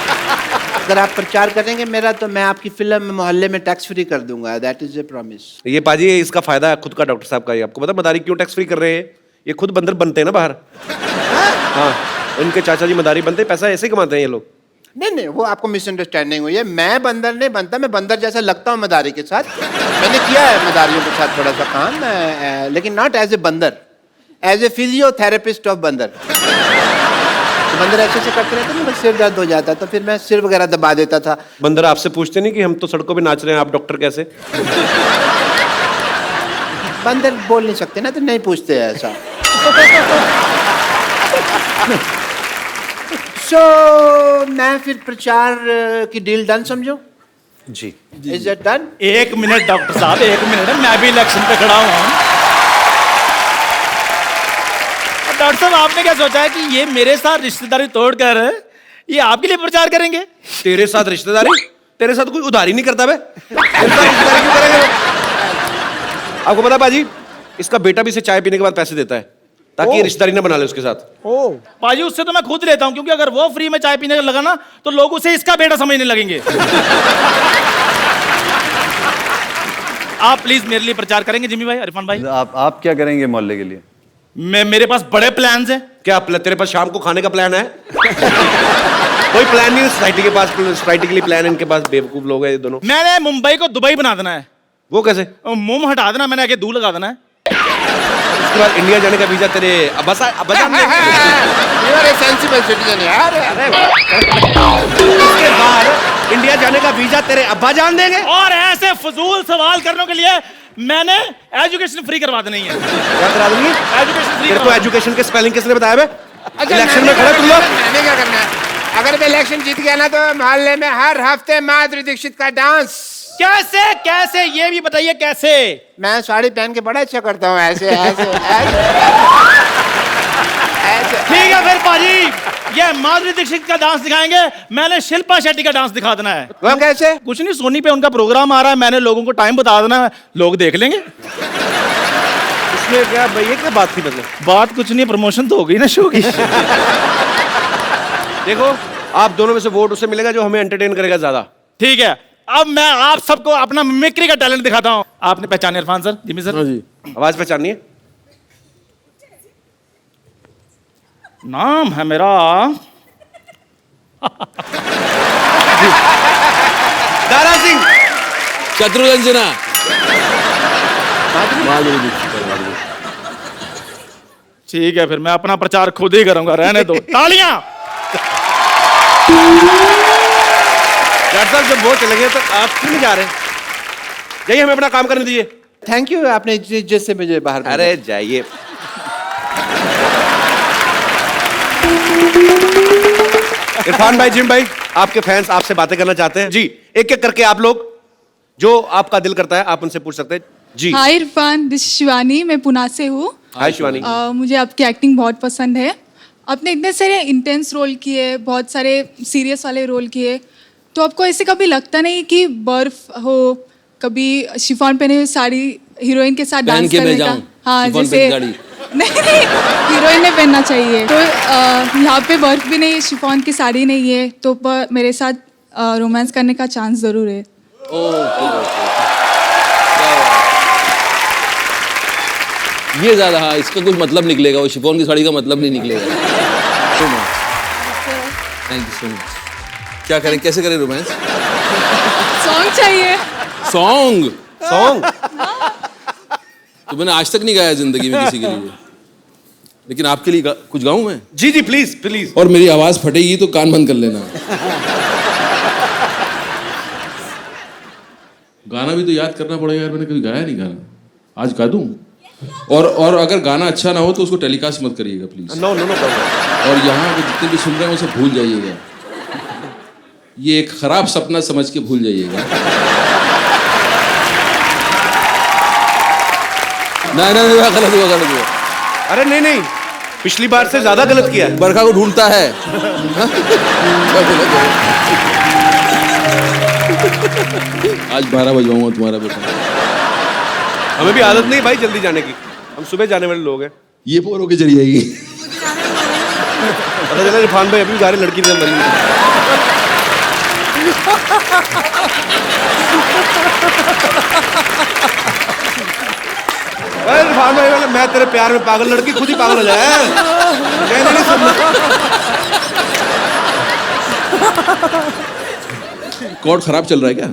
अगर आप प्रचार करेंगे मेरा तो मैं आपकी फिल्म मोहल्ले में टैक्स फ्री कर दूंगा। That is a promise. ये पाजी, इसका फायदा है खुद का डॉक्टर साहब का। ये आपको पता मदारी क्यों टैक्स फ्री कर रहे हैं? ये खुद बंदर बनते हैं ना बाहर। हाँ, इनके चाचा जी मदारी बनते हैं, पैसा ऐसे ही कमाते हैं ये लोग। नहीं, वो आपको मिसअंडरस्टैंडिंग हुई है। मैं बंदर नहीं बनता, मैं बंदर जैसा लगता हूँ मदारी के साथ। मैंने किया है मदारियों के साथ थोड़ा सा काम, लेकिन नॉट एज ए बंदर, एज ए फिजियोथेरेपिस्ट ऑफ बंदर। तो बंदर ऐसे से करते रहते ना, बस सिर दर्द हो जाता, तो फिर मैं सिर वगैरह दबा देता था। बंदर आपसे पूछते नहीं कि हम तो सड़कों पे नाच रहे हैं, आप डॉक्टर कैसे? बंदर बोल नहीं सकते ना, तो नहीं पूछते ऐसा। मैं फिर प्रचार की डील डन समझो? जी। Is it done? 1 minute doctor साहब, 1 मिनट। मैं भी इलेक्शन पे खड़ा हुआ हूँ। डॉक्टर साहब, आपने क्या सोचा है कि ये मेरे साथ रिश्तेदारी तोड़कर ये आपके लिए प्रचार करेंगे? तेरे साथ रिश्तेदारी? तेरे साथ कोई उधारी नहीं करता बे? तेरे साथ रिश्तेदारी क्यों करेंगे? आपको पता बाजी, इसका बेटा भी इसे चाय पीने के बाद पैसे देता है ताकि ये रिश्तेदारी ना बना ले उसके साथ। पाजी, उससे तो मैं खुद लेता हूँ, क्योंकि अगर वो फ्री में चाय पीने लगा ना तो लोग उसे इसका बेटा समझने लगेंगे। आप प्लीज मेरे लिए प्रचार करेंगे जिमी भाई, इरफान भाई? आप क्या करेंगे मोहल्ले के लिए? मेरे पास बड़े प्लान्स हैं। क्या तेरे पास शाम को खाने का प्लान है? कोई प्लान नहीं है सोसाइटी के पास। सोसाइटी के लिए प्लान है इनके पास। बेवकूफ लोग हैं ये दोनों। मैंने मुंबई को दुबई बना देना है। वो कैसे? मुंह हटा देना, मैंने आगे दूर लगा देना है। उसके बाद इंडिया जाने का वीजा तेरे अब्बा जान you are a sensible citizen यार। उसके बाद इंडिया जाने का वीजा तेरे अब्बा जान देंगे। और ऐसे फजूल सवाल करने के लिए मैंने एजुकेशन फ्री करवा देनी है। क्या करा दूंगी? Education free. तेरे को एजुकेशन के स्पेलिंग किसने बताया बे? अच्छा, इलेक्शन में खड़े तुम लोग। मैंने क्या करना है? अगर मैं इलेक्शन जीत गया ना तो मोहल्ले में हर हफ्ते माधुरी दीक्षित का डांस। कैसे कैसे ये भी बताइए कैसे? मैं साड़ी पहन के बड़ा अच्छा करता हूँ, ऐसे ऐसे ऐसे ऐसे। ठीक है फिर पाजी, ये माधुरी दीक्षित का डांस दिखाएंगे, मैंने शिल्पा शेट्टी का डांस दिखा देना है। वो कैसे? कुछ नहीं, सोनी पे उनका प्रोग्राम आ रहा है, मैंने लोगों को टाइम बता देना है, लोग देख लेंगे। इसमें क्या भाई, ये क्या बात थी? मतलब बात कुछ नहीं, प्रमोशन तो हो गई ना शो की। देखो, आप दोनों में से वोट उसे मिलेगा जो हमें एंटरटेन करेगा ज्यादा। ठीक है, अब मैं आप सबको अपना मिमिक्री का टैलेंट दिखाता हूँ। आपने पहचाने इरफान सर, जिमी सर? हाँ जी। आवाज पहचाननी है? नाम है मेरा दारा सिंह। शत्रुघ्न। ठीक है, फिर मैं अपना प्रचार खुद ही करूंगा, रहने दो। तालियां। डॉक्टर साहब, जब वो चले गए तो आप क्यों नहीं जा रहे? जाइए, हमें अपना काम करने दीजिए। थैंक यू, आपने इज्जत से मुझे बाहर भेजा। अरे जाइए। इरफान भाई, जिम भाई, आपके फैंस आपसे बातें करना चाहते हैं। जी, एक एक करके आप लोग जो आपका दिल करता है आप उनसे पूछ सकते हैं। जी। हाय इरफान, दिस शिवानी, मैं पुणे से हूँ। हाय शिवानी। मुझे आपकी एक्टिंग बहुत पसंद है। आपने इतने सारे इंटेंस रोल किए, बहुत सारे सीरियस वाले रोल किए, तो आपको ऐसे कभी लगता नहीं कि बर्फ हो, कभी शिफॉन पहने हुए साड़ी हीरोइन के साथ डांस करने का? हाँ, जैसे नहीं, हीरोइन ने पहनना चाहिए। तो यहाँ पे बर्फ भी नहीं है, शिफॉन की साड़ी नहीं है, तो मेरे साथ रोमांस करने का चांस ज़रूर है। ये ज्यादा, हाँ, इसका कुछ मतलब निकलेगा, वो शिफॉन की साड़ी का मतलब नहीं निकलेगा। Thank you so much. क्या करें, कैसे करें रोमांस? सॉन्ग चाहिए। सॉन्ग? तो मैंने आज तक नहीं गाया जिंदगी में किसी के लिए, लेकिन आपके लिए कुछ गाऊं मैं? जी जी प्लीज प्लीज। और मेरी आवाज फटेगी तो कान बंद कर लेना। गाना भी तो याद करना पड़ेगा यार, मैंने कभी गाया नहीं गाना, आज गा दूं? और अगर गाना अच्छा ना हो तो उसको टेलीकास्ट मत करिएगा प्लीज। No no no. और यहाँ के जितने भी सुन रहे हैं उसे भूल जाइएगा, ये एक खराब सपना समझ के भूल जाइएगा। नहीं, गलत हुआ। अरे नहीं, पिछली बार से ज्यादा गलत किया है। बरखा को ढूंढता है। आज 12 बजवाऊंगा तुम्हारा बेटा। हमें भी आदत नहीं भाई जल्दी जाने की, हम सुबह जाने वाले लोग हैं। ये पोर होके चली जाएगी। पता चला इरफान भाई अभी जा रहे लड़की ने मरी। इरफान भाई वाले, मैं तेरे प्यार में पागल, लड़की खुद ही पागल हो जाए। नहीं सुनना। कोर्ट खराब चल रहा है क्या?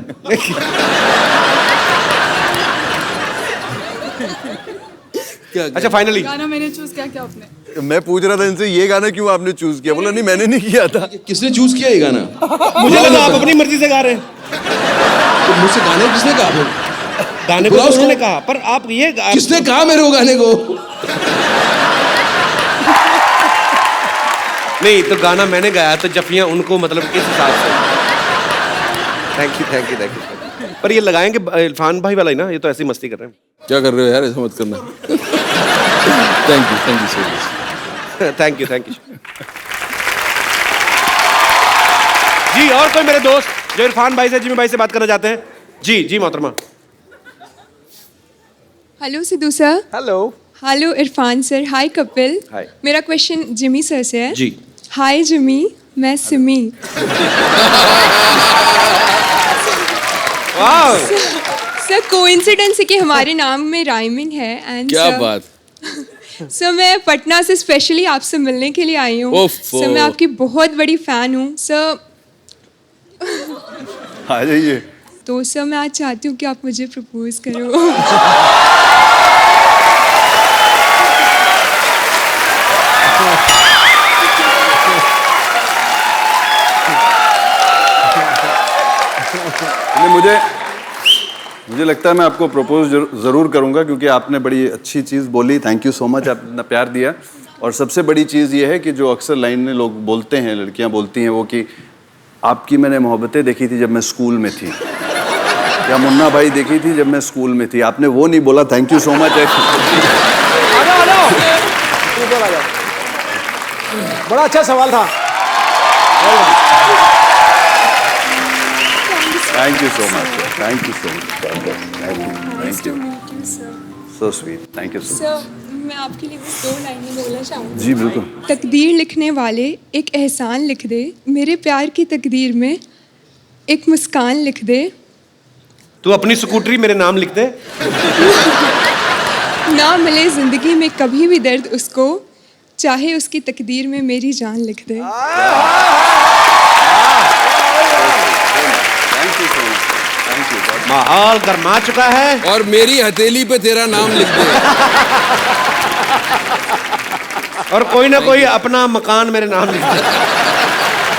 अच्छा फाइनली गाना मैंने चूज किया, क्या आपने? मैं पूछ रहा था इनसे ये गाना क्यों आपने चूज किया, बोला नहीं मैंने नहीं किया था। किसने चूज किया ये गाना? मुझे लगा आप अपनी मर्जी से गा रहे हैं। तो मुझसे गाने किसने कहा? गाने को तो उन्होंने कहा, पर आप ये किसने कहा मेरे को गाने को? नहीं तो गाना मैंने गाया तो जफियां उनको, मतलब किस हिसाब से? Thank you. पर ये लगाएंगे इरफान भाई वाला ही ना, ये तो ऐसी मस्ती कर रहे हैं। क्या कर रहे हो यार, ऐसा मत करना। Thank you so much. Thank you जी। और कोई मेरे दोस्त जो इरफान भाई से, जिमी भाई से बात करना चाहते हैं? जी मोहतरमा। Hello Sidhu sir. Hello Irfan sir. Hi Kapil. Hi. मेरा क्वेश्चन जिमी सर से है। जी। हाय जिमी, मैं सिमी। सर कोइंसिडेंस है कि हमारे नाम में राइमिंग है। एंड क्या बात। सर मैं पटना से स्पेशली आपसे मिलने के लिए आई हूँ। सर मैं आपकी बहुत बड़ी फैन हूँ सर। आ जाइए। तो सर मैं आज चाहती हूँ कि आप मुझे प्रपोज करो। मुझे लगता है मैं आपको प्रपोज ज़रूर करूंगा, क्योंकि आपने बड़ी अच्छी चीज़ बोली। थैंक यू सो मच, आपने इतना प्यार दिया। और सबसे बड़ी चीज़ ये है कि जो अक्सर लाइन में लोग बोलते हैं, लड़कियां बोलती हैं वो, कि आपकी मैंने मोहब्बतें देखी थी जब मैं स्कूल में थी, या मुन्ना भाई देखी थी जब मैं स्कूल में थी। आपने वो नहीं बोला। Thank you so much. बड़ा अच्छा सवाल था। Thank you so much. Thank you so much. So sweet. Thank you so much. मैं आपके लिए बस 2 लाइनें बोलना चाहूँगी। जी बिल्कुल। तकदीर लिखने वाले एक एहसान लिख दे, मेरे प्यार की तकदीर में एक मुस्कान लिख दे। तू अपनी स्कूटरी मेरे नाम लिख दे। ना मिले जिंदगी में कभी भी दर्द उसको, चाहे उसकी तकदीर में मेरी जान लिख दे। माहौल गरमा चुका है। और मेरी हथेली पे तेरा नाम लिख दे। और कोई ना कोई अपना मकान मेरे नाम लिख दे।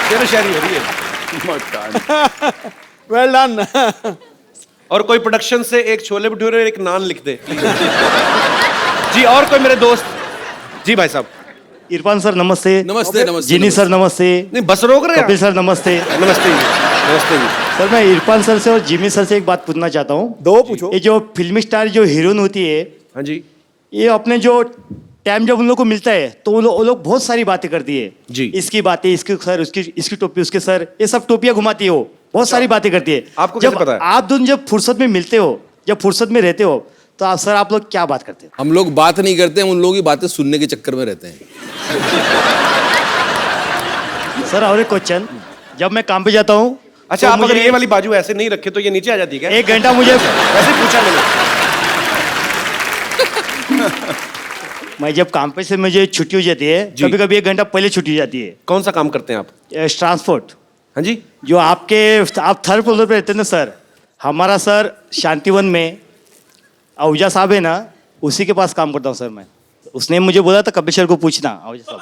तेरा शायरी हो रही है। Well done. और कोई प्रोडक्शन से एक छोले भटूरे और एक नान लिख दे। जी और कोई मेरे दोस्त? जी भाई साहब। इरफान सर नमस्ते। नमस्ते। जिनी सर नमस्ते। नहीं बस रोक रहे हैं। कपिल सर नमस्ते। नमस्ते जी। सर मैं इरफान सर से और जिमी सर से एक बात पूछना चाहता हूँ। दो पूछो। ये जो फिल्मी स्टार जो हीरोइन होती है, हाँ जी, ये अपने जो टाइम जब उन लोग को मिलता है तो वो लोग बहुत सारी बातें करती है जी। इसकी बातें, इसकी सर, इसकी टोपी, उसके सर, ये सब टोपियां घुमाती है, वो बहुत सारी बातें करती है। आपको कैसे पता है? आप दोनों जब फुर्सत में मिलते हो, जब फुर्सत में रहते हो, तो आप लोग क्या बात करते हो? हम लोग बात नहीं करते हैं, उन लोगों की बातें सुनने के चक्कर में रहते हैं। सर और एक क्वेश्चन, जब मैं काम पे जाता हूँ अच्छा, तो आप अगर मुझे- ये वाली बाजू ऐसे नहीं रखे तो ये नीचे आ जाती है क्या? 1 घंटा मुझे वैसे पूछा मैंने। मैं जब काम पे से मुझे छुट्टी हो जाती है, जी। कभी कभी 1 घंटा पहले छुट्टी हो जाती है। कौन सा काम करते हैं आप? ट्रांसपोर्ट, हाँ जी। जो आप 3rd फ्लोर पे रहते हैं ना सर, हमारा सर शांतिवन में आहूजा साहब है ना, उसी के पास काम करता हूँ सर मैं। उसने मुझे बोला था कपिल सर को पूछना, आहूजा साहब।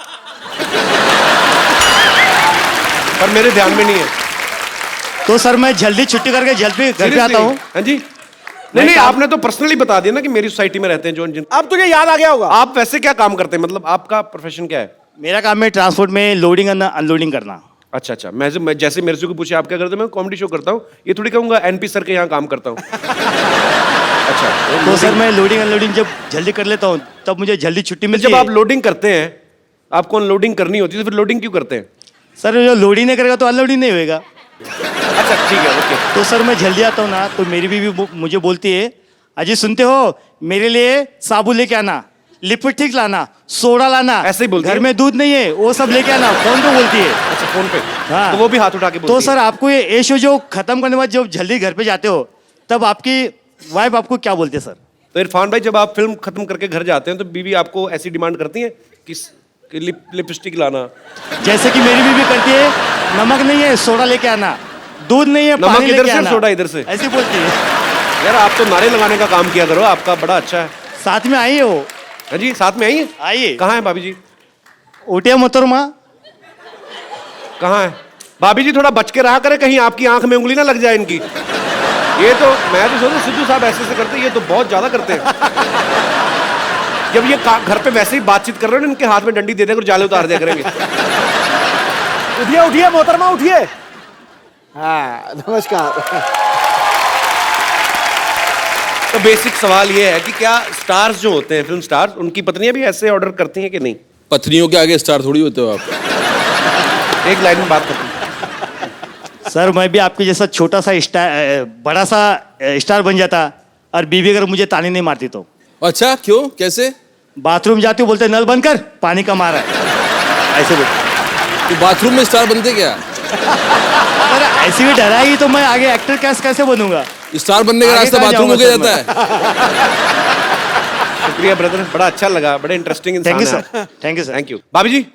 पर मेरे ध्यान में नहीं है। तो सर मैं जल्दी छुट्टी करके जल्दी घर पे आता हूँ। हाँ जी। नहीं, आपने तो पर्सनली बता दिया ना कि मेरी सोसाइटी में रहते हैं जो जिन। अब तुझे याद आ गया होगा। आप वैसे क्या काम करते हैं, मतलब आपका प्रोफेशन क्या है? मेरा काम है ट्रांसपोर्ट में लोडिंग करना, अनलोडिंग करना। अच्छा अच्छा, मैं जैसे मेरे से को पूछे आप क्या करते हो, मैं कॉमेडी शो करता हूँ, ये थोड़ी कहूंगा एनपी सर के यहाँ काम करता हूँ। अच्छा, तो सर मैं लोडिंग अनलोडिंग जब जल्दी कर लेता हूँ तब मुझे जल्दी छुट्टी मिलती जब है। आप लोडिंग करते हैं, आपको अनलोडिंग करनी होती है, तो फिर लोडिंग क्यों करते हैं? सर जो लोडिंग नहीं करेगा तो अनलोडिंग नहीं होएगा। अच्छा ठीक है, ओके। तो सर मैं जल्दी आता हूँ ना, तो मेरी बीवी मुझे बोलती है, अजय सुनते हो, मेरे लिए साबुन लेके आना, लिपस्टिक लाना, सोडा लाना, ऐसे ही बोलती घर है? में दूध नहीं है वो सब लेके आना। फोन पे बोलती है। अच्छा, फोन पे। हाँ। तो वो भी हाथ उठा के बोलती तो है। सर आपको ये शो जो खत्म करने के बाद जब जल्दी घर पे जाते हो, तब आपकी वाइफ आपको क्या बोलते हैं सर? तो इरफान भाई, जब आप फिल्म खत्म करके घर जाते हैं तो बीवी आपको ऐसी डिमांड करती है कि लिपस्टिक लाना? जैसे कि मेरी बीवी करती है, नमक नहीं है सोडा लेके आना, दूध नहीं है नमक पानी इधर लेके से, आना। सोडा इधर से। ऐसी बोलती है। यार आप तो नारे लगाने का काम किया करो, आपका बड़ा अच्छा है। साथ में आई है वो। हाँ जी, साथ में आई है? आइए। कहाँ है भाभी जी? उठिया मोहतरमा। कहाँ है भाभी जी? थोड़ा बच के रहा करे, कहीं आपकी आंख में उंगली ना लग जाए इनकी। ये तो मैं तो सोचता सिद्धू साहब ऐसे करते हैं, ये तो बहुत ज्यादा करते हैं। जब ये घर पे वैसे ही बातचीत कर रहे हो, इनके हाथ में डंडी दे देकर जाले उतार दिया करेंगे। उठिए उठिए मोहतरमा उठिए। हाँ नमस्कार। तो बेसिक सवाल ये है कि क्या स्टार्स जो होते हैं, फिल्म स्टार्स, उनकी पत्नियां भी ऐसे ऑर्डर करती हैं कि नहीं? पत्नियों के आगे स्टार थोड़ी होते हो आप। एक लाइन में बात करते हैं। सर मैं भी आपके जैसा छोटा सा स्टार, बड़ा सा स्टार बन जाता, और बीवी अगर मुझे ताने नहीं मारती तो। अच्छा, क्यों, कैसे? बाथरूम जाती हूँ, बोलते नल बंद कर, पानी कम आ रहा है, ऐसे बोलते। तो बाथरूम में स्टार बनते क्या? अरे ऐसी भी डराएगी तो मैं आगे एक्टर कैसे बनूंगा? स्टार बनने का आगे रास्ता कहाँ बाथरूम हो जाऊंगा गया सर जाता है। शुक्रिया ब्रदर, बड़ा अच्छा लगा, बड़े इंटरेस्टिंग इंसान थैंक यू है sir, thank you sir. Thank you. भाभी जी,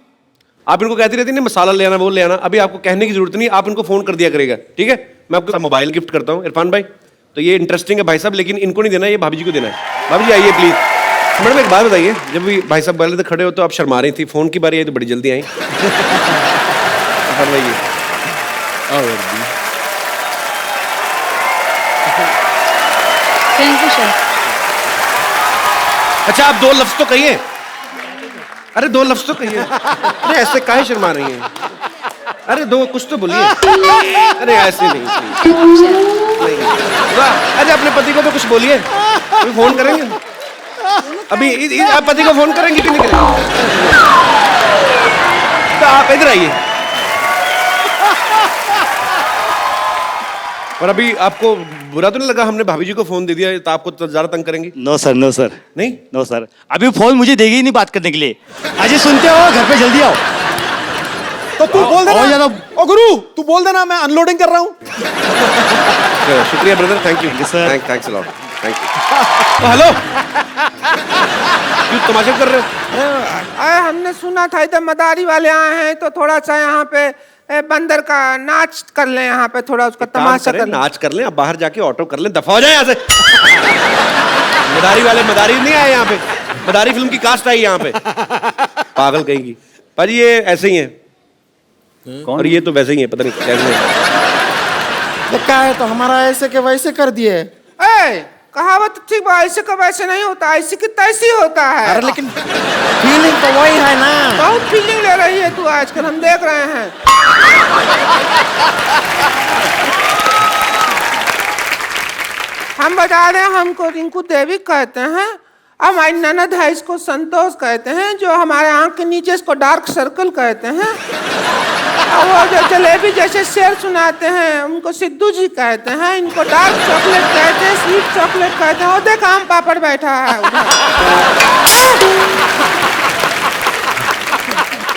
आप इनको कहती रहती ना मसाला ले आना, वो ले आना, अभी आपको कहने की जरूरत नहीं, आप इनको फोन कर दिया करेगा, ठीक है? मैं आपको मोबाइल गिफ्ट करता हूँ इरफान भाई। तो ये इंटरेस्टिंग है भाई साहब, लेकिन इनको नहीं देना, ये भाभी जी को देना है। भाभी जी आइए प्लीज। मैडम एक बात बताइए, जब भी भाई साहब पहले तो खड़े हो तो आप शर्मा रही थी, फोन की बारी आई तो बड़ी जल्दी आई। Thank you sir. अच्छा, आप 2 लफ्ज तो कहिए। अरे 2 लफ्ज तो कहिए। अरे ऐसे काहे शर्मा रही हैं? अरे 2 कुछ तो बोलिए। अरे ऐसे नहीं, नहीं। वाह, अच्छा अपने पति को तो कुछ बोलिए। कोई फोन करेंगे अभी? आप पति को फोन करेंगे कि नहीं करेंगे? तो आप इधर आइए। और अभी आपको बुरा तो नहीं लगा हमने भाभी जी को फोन दे दिया, तो आपको तो ज्यादा तंग करेंगी? नो सर, नो सर, नहीं, नो सर, अभी फोन मुझे देगी ही नहीं बात करने के लिए। अजय सुनते हो, घर पे जल्दी आओ। तो तू बोल और ज्यादा देना, ओ गुरु तू बोल देना मैं अनलोडिंग कर रहा हूँ। शुक्रिया brother, thank you sir. Thanks a lot, thank you. तो हेलो, क्यों तमाशा कर रहे हो? हमने सुना था इधर मदारी वाले आए हैं, तो थोड़ा सा यहाँ पे बंदर का नाच कर लें, यहाँ पे थोड़ा उसका तमाशा कर लें। नाच कर लें, अब बाहर जाके ऑटो कर लें, दफा हो जाए यहाँ से। मदारी वाले मदारी नहीं आए यहाँ पे, मदारी फिल्म की कास्ट आई यहाँ पे, पागल कहेगी। पर ये ऐसे ही है, और ये तो वैसे ही है, पता नहीं कैसे है। क्या है तो हमारा ऐसे के वैसे कर दिए। कहावत ठीक है, ऐसे का वैसे नहीं होता, ऐसे की तैसी होता है। अरे लेकिन फीलिंग तो वही है ना। बहुत फीलिंग ले रही है तू आजकल, हम देख रहे हैं। हम बता दें, हमको रिंकू देवी कहते हैं, हमारी ननद है इसको संतोष कहते हैं, जो हमारे आंख के नीचे इसको डार्क सर्कल कहते हैं, और वो जो जलेबी जैसे शेर सुनाते हैं उनको सिद्धू जी कहते हैं, इनको डार्क चॉकलेट कहते हैं, स्वीट चॉकलेट कहते हैं। और देख आम पापड़ बैठा है उधर।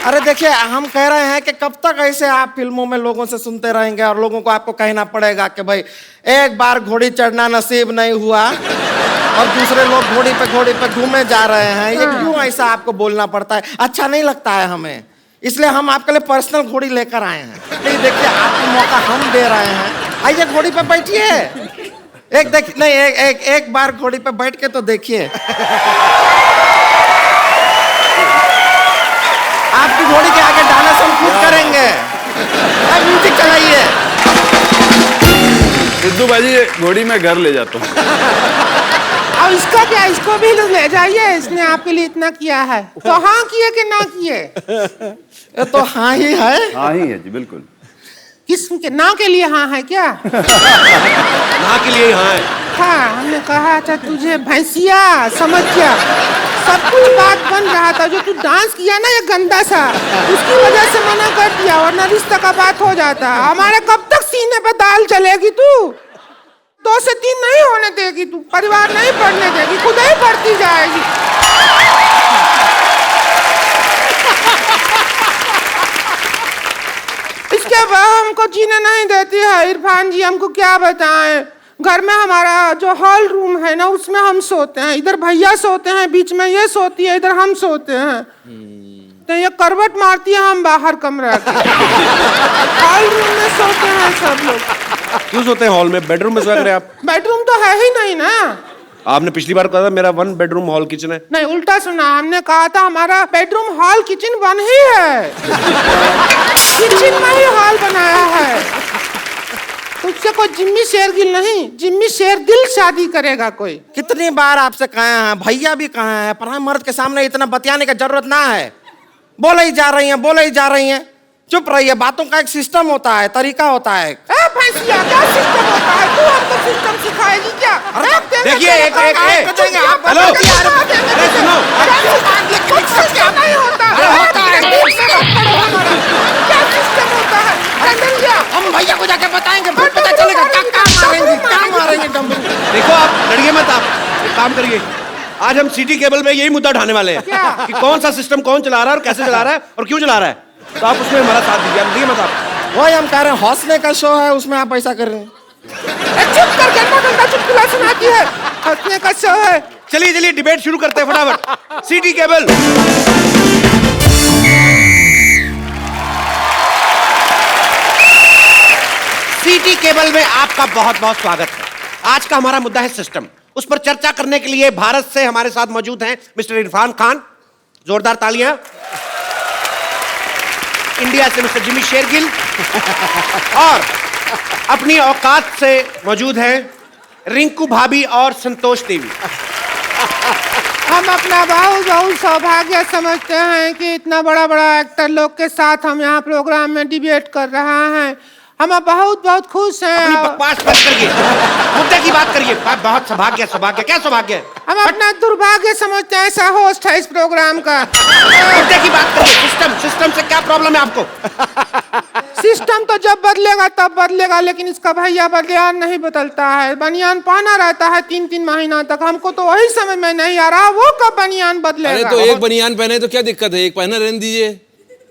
अरे देखिए, हम कह रहे हैं कि कब तक ऐसे आप फिल्मों में लोगों से सुनते रहेंगे और लोगों को आपको कहना पड़ेगा कि भाई एक बार घोड़ी चढ़ना नसीब नहीं हुआ और दूसरे लोग घोड़ी पे घूमे जा रहे हैं। ये क्यों ऐसा आपको बोलना पड़ता है? अच्छा नहीं लगता है हमें, इसलिए हम आपके लिए पर्सनल घोड़ी लेकर आए हैं। नहीं देखिए, आपको मौका हम दे रहे हैं, आइए घोड़ी पे बैठिए। एक बार घोड़ी पे बैठ के तो देखिए। आपकी घोड़ी के आगे डांस हम खुद करेंगे। अब म्यूजिक चलाइए। सिद्धू भाजी, घोड़ी में घर ले जाता हूँ। और इसका क्या, इसको भी ले जाइए, इसने आपके लिए इतना किया है। तो हाँ किए कि ना किए? ये तो हाँ ही है। हाँ ही है जी, बिल्कुल। किसके ना के लिए हाँ है क्या? ना के लिए हाँ है। हाँ, हमने कहा था तुझे भैंसिया, समझ क्या? सब कुछ बात बन रहा था, जो तू डांस किया ना ये गंदा सा, उसकी वजह से मना कर दिया, वरना रिश्ते का बात हो जाता। हमारे कब तक सीने पे दाल चलेगी तू? 2 से 3 नहीं होने देगी तू, परिवार नहीं बढ़ने देगी, खुद ही बढ़ती जाएगी। इसके बाद हमको जीने नहीं देती है इरफान जी, हमको क्या बताएं। घर में हमारा जो हॉल रूम है ना, उसमें हम सोते हैं, इधर भैया सोते हैं, बीच में ये सोती है, इधर हम सोते हैं। तो ये करवट मारती है, हम बाहर कमरा के हॉल रूम में सोते हैं सब लोग। क्यों सोते हैं हॉल में? बेडरूम में सोया करें आप। बेडरूम तो है ही नहीं ना। आपने पिछली बार कहा था मेरा 1 बेडरूम हॉल किचन है। नहीं, उल्टा सुना, हमने कहा था हमारा बेडरूम हॉल किचन 1 ही है। किचन में ही हॉल बनाया है। उससे कोई जिम्मी शेरगिल नहीं, जिम्मी शेरदिल शादी करेगा कोई। कितनी बार आपसे कहे हैं, भैया भी कहे हैं, पर मर्द के सामने इतना बतियाने की जरूरत ना है। बोले ही जा रही हैं। चुप रहिए, बातों का एक सिस्टम होता है, तरीका होता है। भैंसिया, क्या सिस्टम होता है? तू हमको सिस्टम सिखाएगी क्या? देखिए, एक हेलो, सुनो, नहीं होता। क्या सिस्टम होता है? हम भैया को जाके बताएंगे, फिर पता चलेगा क्या मारेंगे डम्बू। देखो आप लड़िए मत, आप एक काम करिए, आज हम सिटी केबल में यही मुद्दा उठाने वाले हैं कि कौन सा सिस्टम कौन चला रहा है और कैसे चला रहा है और क्यों चला रहा है। तो आप उसमें हमारा साथ दीजिए, लड़िए मत आप। वही हम कह रहे हैं, हौसले का शो है, उसमें आप ऐसा कर रहे हैं। चुप कर, गंदा चुटकुला सुनाती है, हंसने का शो है। चलिए डिबेट शुरू करते हैं फटाफट। सिटी केबल, सिटी केबल में आपका बहुत बहुत स्वागत है। आज का हमारा मुद्दा है सिस्टम। उस पर चर्चा करने के लिए भारत से हमारे साथ मौजूद हैं मिस्टर इरफान खान, जोरदार तालियां। इंडिया से मिस्टर जिमी शेरगिल और अपनी औकात से मौजूद हैं रिंकू भाभी और संतोष देवी। हम अपना बहुत सौभाग्य समझते हैं कि इतना बड़ा एक्टर लोग के साथ हम यहाँ प्रोग्राम में डिबेट कर रहे हैं। हम बहुत खुश हैं। अपनी बकवास बंद करिए, मुद्दे की बात करिए। बहुत सौभाग्य, क्या सौभाग्य है? हम अपना दुर्भाग्य समझते हैं, ऐसा होस्ट है इस प्रोग्राम का। मुद्दे की बात करिए। सिस्टम से क्या प्रॉब्लम है आपको? सिस्टम तो जब बदलेगा तब बदलेगा, लेकिन इसका भैया बनियान नहीं बदलता है। बनियान पहना रहता है 3-3 महीना तक। हमको तो वही समझ में नहीं आ रहा, वो कब बनियान बदलेगा। अरे तो एक बनियान पहने तो क्या दिक्कत है, एक पहना रहने दीजिए।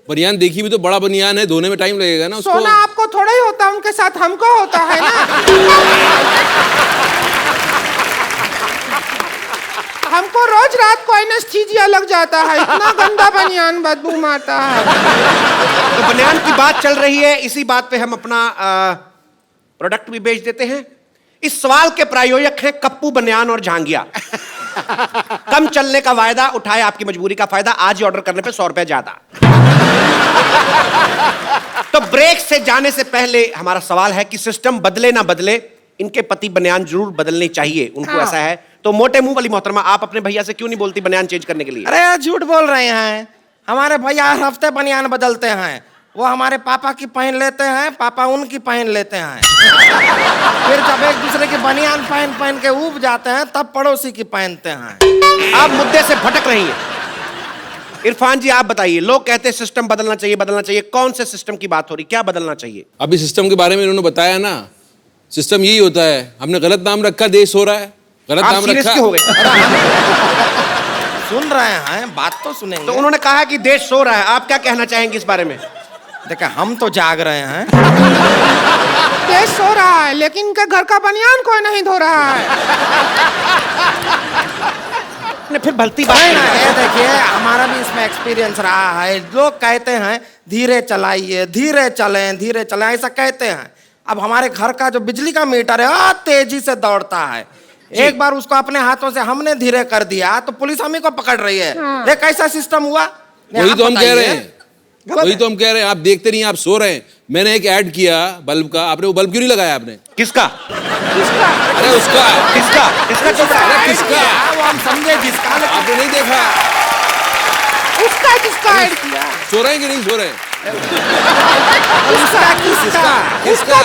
बनियान देखी भी तो बड़ा बनियान है, धोने में टाइम लगेगा ना उसको। सोना आपको थोड़ा ही होता, उनके साथ हमको होता है ना। हमको रोज रात को एनेस्थीसिया लग जाता है, इतना गंदा बनियान बदबू मारता है। तो बनियान की बात चल रही है, इसी बात पे हम अपना प्रोडक्ट भी बेच देते हैं। इस सवाल के प्रायोजक हैं कप्पू बनियान और झांगिया। कम चलने का वायदा, उठाए आपकी मजबूरी का फायदा। आज ही ऑर्डर करने पे 100 रुपए ज्यादा। तो ब्रेक से जाने से पहले हमारा सवाल है कि सिस्टम बदले ना बदले, इनके पति बनियान जरूर बदलनी चाहिए, उनको ऐसा है। तो मोटे मुंह वाली मोहतरमा, आप अपने भैया से क्यों नहीं बोलती बनियान चेंज करने के लिए? अरे यार, झूठ बोल रहे हैं। हमारे भैया हर हफ्ते बनियान बदलते हैं। वो हमारे पापा की पहन लेते हैं, पापा उनकी पहन लेते हैं। फिर जब एक दूसरे की बनियान पहन के ऊब जाते हैं, तब पड़ोसी की पहनते हैं। आप मुद्दे से भटक रही हैं। इरफान जी आप बताइए, लोग कहते हैं सिस्टम बदलना चाहिए। कौन से सिस्टम की बात हो रही, क्या बदलना चाहिए? अभी सिस्टम के बारे में इन्होंने बताया ना, सिस्टम यही होता है। हमने गलत नाम रखा, देश हो रहा है। गलत नाम रखा। हो गए। सुन रहे हैं, बात तो सुनेंगे। तो उन्होंने कहा कि देश सो रहा है, आप क्या कहना चाहेंगे इस बारे में? देखा, हम तो जाग रहे हैं। देश सो रहा है लेकिन इनके घर का बनियान कोई नहीं धो रहा है। ने फिर भलती बात नहीं, नहीं ये देखिए, हमारा भी इसमें एक्सपीरियंस रहा है। लोग कहते हैं धीरे चलाइए, धीरे चलें, ऐसा कहते हैं। अब हमारे घर का जो बिजली का मीटर है तेजी से दौड़ता है। एक बार उसको अपने हाथों से हमने धीरे कर दिया तो पुलिस हम ही को पकड़ रही है। ये कैसा सिस्टम हुआ? वही तो हम कह रहे हैं, वही तो हम कह रहे हैं। आप देखते नहीं, आप सो रहे हैं। मैंने एक ऐड किया बल्ब का, आपने वो बल्ब क्यों नहीं लगाया आपने? किसका? अरे उसका। किसका चोपड़ा? अरे किसका? वो हम समझे जिसका, आपने नहीं देखा? किसका ऐड किया? सो रहे हैं कि नहीं सो रहे हैं? किसका? किसका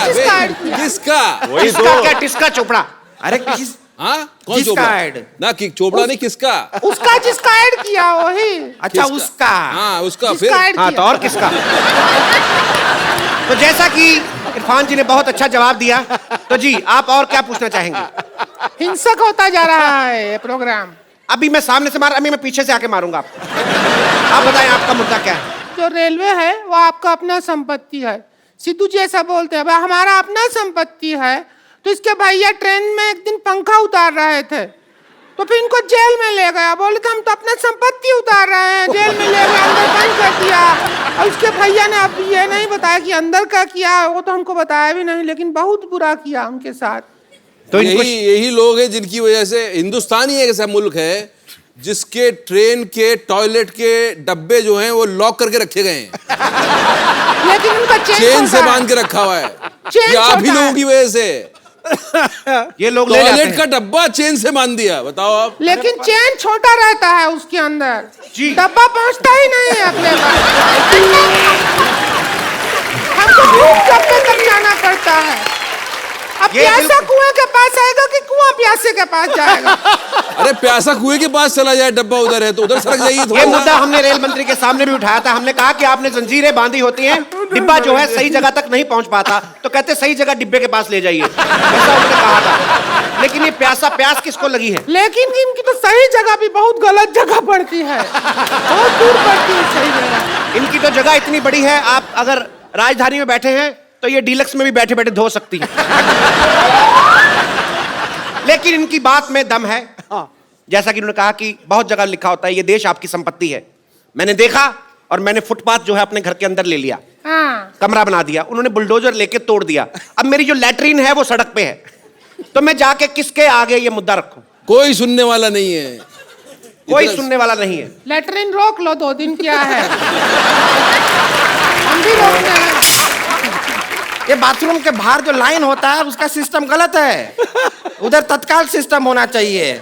क्या? किसका चोपड़ा? अरे किस? हाँ, कौन किसका चोपड़ा? ऐड? ना कि चोपड़ा नहीं, किसका? उसका जिसका ऐड किया वही। अच्छा, उसका। हाँ, उसका। जिसका फिर ऐड हाँ, किया। तो और किसका? तो जैसा कि इरफान जी ने बहुत अच्छा जवाब दिया, तो जी आप और क्या पूछना चाहेंगे? हिंसक होता जा रहा है ये प्रोग्राम। अभी मैं सामने से मार, अभी मैं पीछे से आके मारूंगा आपको। आप बताएं आपका मुद्दा क्या है? जो रेलवे है वो आपका अपना संपत्ति है। सिद्धू जी ऐसा बोलते हैं, भाई हमारा अपना संपत्ति है। तो इसके भैया ट्रेन में एक दिन पंखा उतार रहे थे, तो फिर इनको जेल में ले गया। बोले थे हम तो अपना संपत्ति उतार रहे हैं, जेल में ले गए, अंदर बंद कर दिया। और उसके भैया ने अब ये नहीं बताया कि अंदर क्या किया, वो तो हमको बताया भी नहीं, लेकिन बहुत बुरा किया उनके साथ। तो यही लोग हैं जिनकी वजह से हिंदुस्तान ही एक ऐसा मुल्क है जिसके ट्रेन के टॉयलेट के डब्बे जो हैं वो लॉक करके रखे गए हैं। लेकिन उनका चेन से बांध के रखा हुआ है। ये आप ही लोगों की वजह से ये लोग ले जाते टॉयलेट हैं। का डब्बा चेन से बांध दिया, बताओ आप। लेकिन चेन छोटा रहता है उसके अंदर, जी डब्बा पहुंचता ही नहीं है अपने पास। हमको खूब डब्बे तक जाना पड़ता है। अब ये प्यासा कुएं के पास आएगा कि कुआं प्यासे के पास जाएगा? अरे प्यासा कुएं के पास चला जाए, डब्बा उधर है तो उधर सरक जाइए ये थोड़ा। मुद्दा हमने रेल मंत्री के सामने भी उठाया था। हमने कहा कि आपने जंजीरें बांधी होती हैं, डिब्बा जो है सही जगह तक नहीं पहुंच पाता, तो कहते सही जगह डिब्बे के पास ले जाइए, ऐसा उन्होंने कहा था। लेकिन ये प्यास किसको लगी है? लेकिन इनकी तो सही जगह भी बहुत गलत जगह पड़ती है, बहुत दूर पड़ती है सही जगह। इनकी तो जगह इतनी बड़ी है, आप अगर राजधानी में बैठे हैं तो ये डीलक्स में भी बैठे बैठे धो सकती है। लेकिन इनकी बात में दम है। जैसा कि उन्होंने कहा कि बहुत जगह लिखा होता है ये देश आपकी संपत्ति है। मैंने देखा और मैंने फुटपाथ जो है अपने घर के अंदर ले लिया, कमरा बना दिया। उन्होंने बुलडोजर लेके तोड़ दिया। अब मेरी जो लैट्रीन है वो सड़क पे है, तो मैं जाके किसके आगे ये मुद्दा रखूं? कोई सुनने वाला नहीं है, कोई सुनने वाला नहीं है। लैट्रिन रोक लो, 2 दिन क्या है, हम भी रोकते हैं। ये बाथरूम के बाहर जो लाइन होता है उसका सिस्टम गलत है। उधर तत्काल सिस्टम होना चाहिए,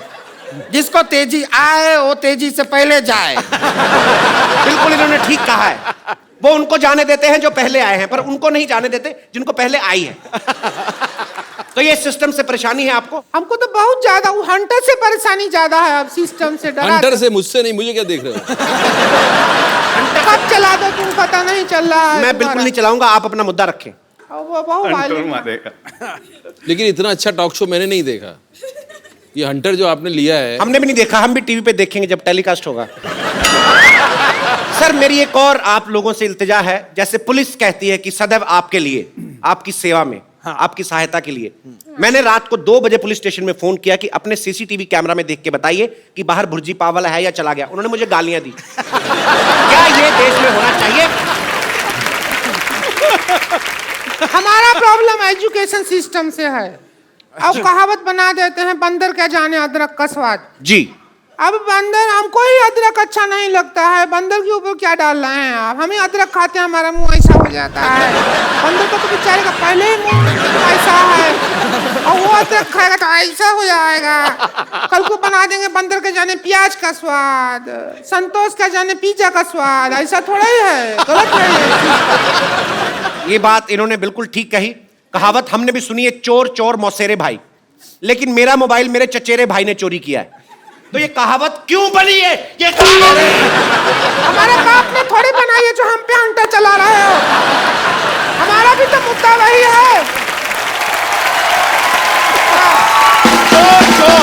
जिसको तेजी आए वो तेजी से पहले जाए। बिल्कुल इन्होंने ठीक कहा है। वो उनको जाने देते हैं जो पहले आए हैं, पर उनको नहीं जाने देते जिनको पहले आई है। तो ये सिस्टम से परेशानी है आपको? हमको तो बहुत ज्यादा, वो हंटर से परेशानी ज्यादा है। अब सिस्टम से डरा। हंटर से, मुझसे नहीं, मुझे क्या देख रहे हो? कब चला दो तुम, पता नहीं चल रहा है। मैं बिल्कुल नहीं चलाऊंगा, आप अपना मुद्दा रखें। वो बहुत वायलेंट। लेकिन इतना अच्छा टॉक शो मैंने नहीं देखा। ये हंटर जो आपने लिया है, हमने भी नहीं देखा, हम भी टीवी पे देखेंगे जब टेलीकास्ट होगा। सर मेरी एक और आप लोगों से इल्तिजा है, जैसे पुलिस कहती है कि सदैव आपके लिए, आपकी सेवा में, आपकी सहायता के लिए। मैंने रात को 2 बजे पुलिस स्टेशन में फोन किया कि अपने सीसीटीवी कैमरा में देख के बताइए कि बाहर भुर्जी पाव है या चला गया। उन्होंने मुझे गालियां दी। क्या ये देश में होना चाहिए? हमारा प्रॉब्लम एजुकेशन सिस्टम से है। अब कहावत बना देते हैं, बंदर क्या जाने अदरक का स्वाद। जी अब बंदर, हमको ही अदरक अच्छा नहीं लगता है। बंदर के ऊपर क्या डाल रहे हैं आप? हम ही अदरक खाते हैं, हमारा मुंह ऐसा हो जाता है। बंदर को तो बेचारे का पहले ही मुंह ऐसा है, और वो अदरक खाएगा तो ऐसा हो जाएगा। कल को बना देंगे बंदर के जाने प्याज का स्वाद, संतोष का जाने पिज्जा का स्वाद। ऐसा थोड़ा ही है, गलत है। ये बात इन्होंने बिल्कुल ठीक कही। कहावत हमने भी सुनी है, चोर चोर मौसेरे भाई। लेकिन मेरा मोबाइल मेरे चचेरे भाई ने चोरी किया है, तो ये कहावत क्यों बनी है? ये कहावत हमारे बाप ने थोड़ी बनाई है जो हम पे हंटर चला रहे हो। हमारा भी तो मुद्दा वही है। चोर चोर।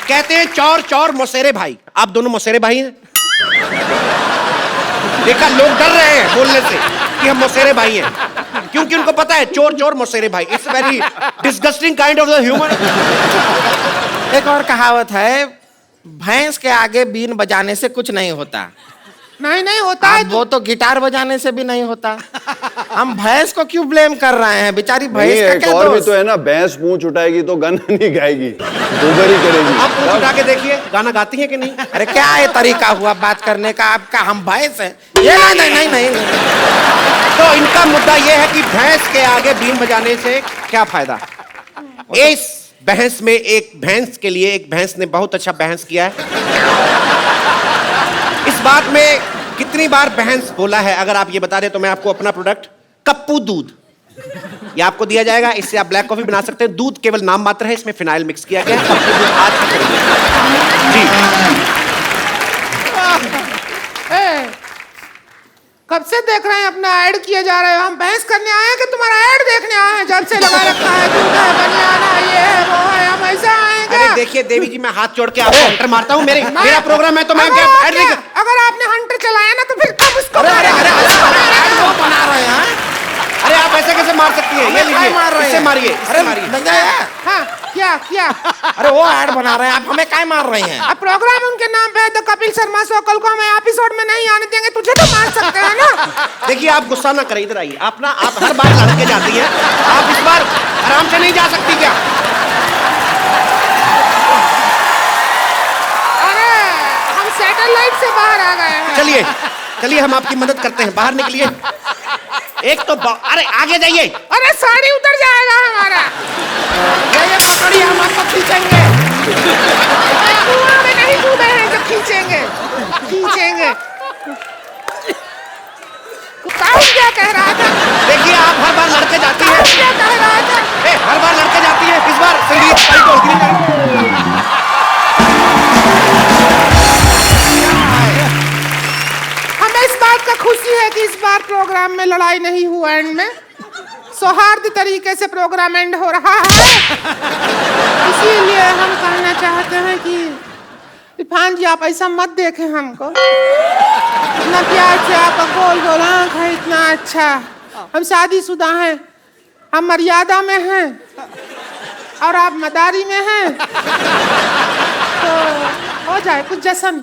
कहते हैं चौर चौर मौसेरे भाई। आप दोनों मौसेरे भाई हैं? देखा, लोग डर रहे हैं बोलने से कि हम मौसेरे भाई हैं, क्योंकि उनको पता है चोर चोर मौसेरे भाई। It's very disgusting kind of the humour. एक और कहावत है, भैंस के आगे बीन बजाने से कुछ नहीं होता। नहीं होता है। वो तो गिटार बजाने से भी नहीं होता। हम भैंस को क्यों ब्लेम कर रहे हैं? बेचारी भैंस का क्या और भी दोष? तो है ना, भैंस पूंछ उठाएगी तो गाना नहीं गाएगी, गोबर ही करेगी। आप पूछ उठा के देखिए, गाना गाती है कि नहीं? अरे क्या ये तरीका हुआ बात करने का आपका? हम भैंस हैं? ये नहीं। तो इनका मुद्दा ये है कि भैंस के आगे बीन बजाने से क्या फायदा। इस बहस में एक भैंस के लिए एक भैंस ने बहुत अच्छा बहस किया है। इस बात में कितनी बार बहस बोला है, अगर आप ये बता दें तो मैं आपको अपना प्रोडक्ट कप्पू दूध ये आपको दिया जाएगा। इससे आप ब्लैक कॉफी बना सकते हैं। दूध केवल नाम मात्र है, इसमें फिनाइल मिक्स किया गया है। कप्पू दूध आज तक जी। कब से देख रहे हैं अपना ऐड किया जा रहा है? हम बहस करने आए हैं कि तुम्हारा ऐड देखने आए हैं? जब से लगा रखा है दूध है, बनियाना, ये है वो है, हम ऐसा आएंगे। अरे देखिए देवी जी, मैं हाथ जोड़ के आपको हंटर मारता हूँ। मेरा प्रोग्राम है तो मैं क्या ऐड नहीं कर... अगर आपने हंटर चलाया ना तो फिर कब उसको अरे बना रहे हैं? अरे आप ऐसे कैसे मार सकती हैं? ये लीजिए, इससे मारिए, इससे मारिए। हाँ, क्या? अरे वो ऐड बना रहे हैं, आप हमें काय मार रहे हैं? अब प्रोग्राम उनके नाम पे है तो कपिल शर्मा शो, कल को हमें एपिसोड में नहीं आने देंगे, तुझे तो मार सकते हैं ना। देखिए आप गुस्सा ना करें, इधर आइए। आप हर बार लड़के जाती हैं, आप इस बार आराम से नहीं जा सकती क्या? अरे हम सैटेलाइट से बाहर आ गए हैं। चलिए हम आपकी मदद करते हैं, बाहर निकलिए। एक तो अरे आगे जाइए। अरे साड़ी उतर जाएगा हमारा। ये पकड़िए, हम आपको खींचेंगे। कुआं में नहीं कूदे हैं जो खींचेंगे। कौन क्या कह रहा था? देखिए आप हर बार लड़के जाती हैं। क्या कह रहा था? हर बार लड़के जाती है, इस बार संगीत भाई को हमें इस बात का खुशी है कि इस बार प्रोग्राम में लड़ाई नहीं हुआ, एंड में सौहार्द तरीके से प्रोग्राम एंड हो रहा है। इसीलिए हम कहना चाहते हैं कि इरफान जी आप ऐसा मत देखें हमको। इतना प्यार से आपका गोल गोल आँख है, इतना अच्छा। हम शादीशुदा हैं, हम मर्यादा में हैं और आप मदारी में हैं, तो हो जाए कुछ जश्न।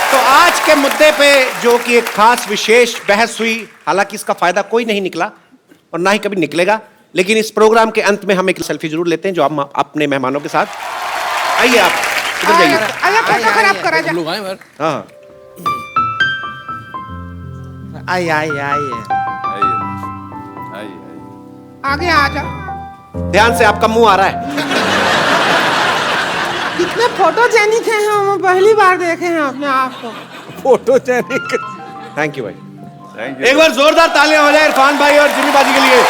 तो आज के मुद्दे पे जो कि एक खास विशेष बहस हुई, हालांकि इसका फायदा कोई नहीं निकला और ना ही कभी निकलेगा, लेकिन इस प्रोग्राम के अंत में हम एक सेल्फी जरूर लेते हैं जो हम अपने मेहमानों के साथ। आइए आप इधर जाइए। फोटो खराब करा जा। लोग आए बाहर। हाँ आइए। आगे आ जाओ। ध्यान से, आपका मुंह आ रहा है। कितने फोटोजेनिक हैं हम, पहली बार देखे हैं अपने आप को। फोटोजेनिक। थैंक यू भाई। एक बार जोरदार तालियां हो जाए इरफान भाई और जिमी बाजी के लिए।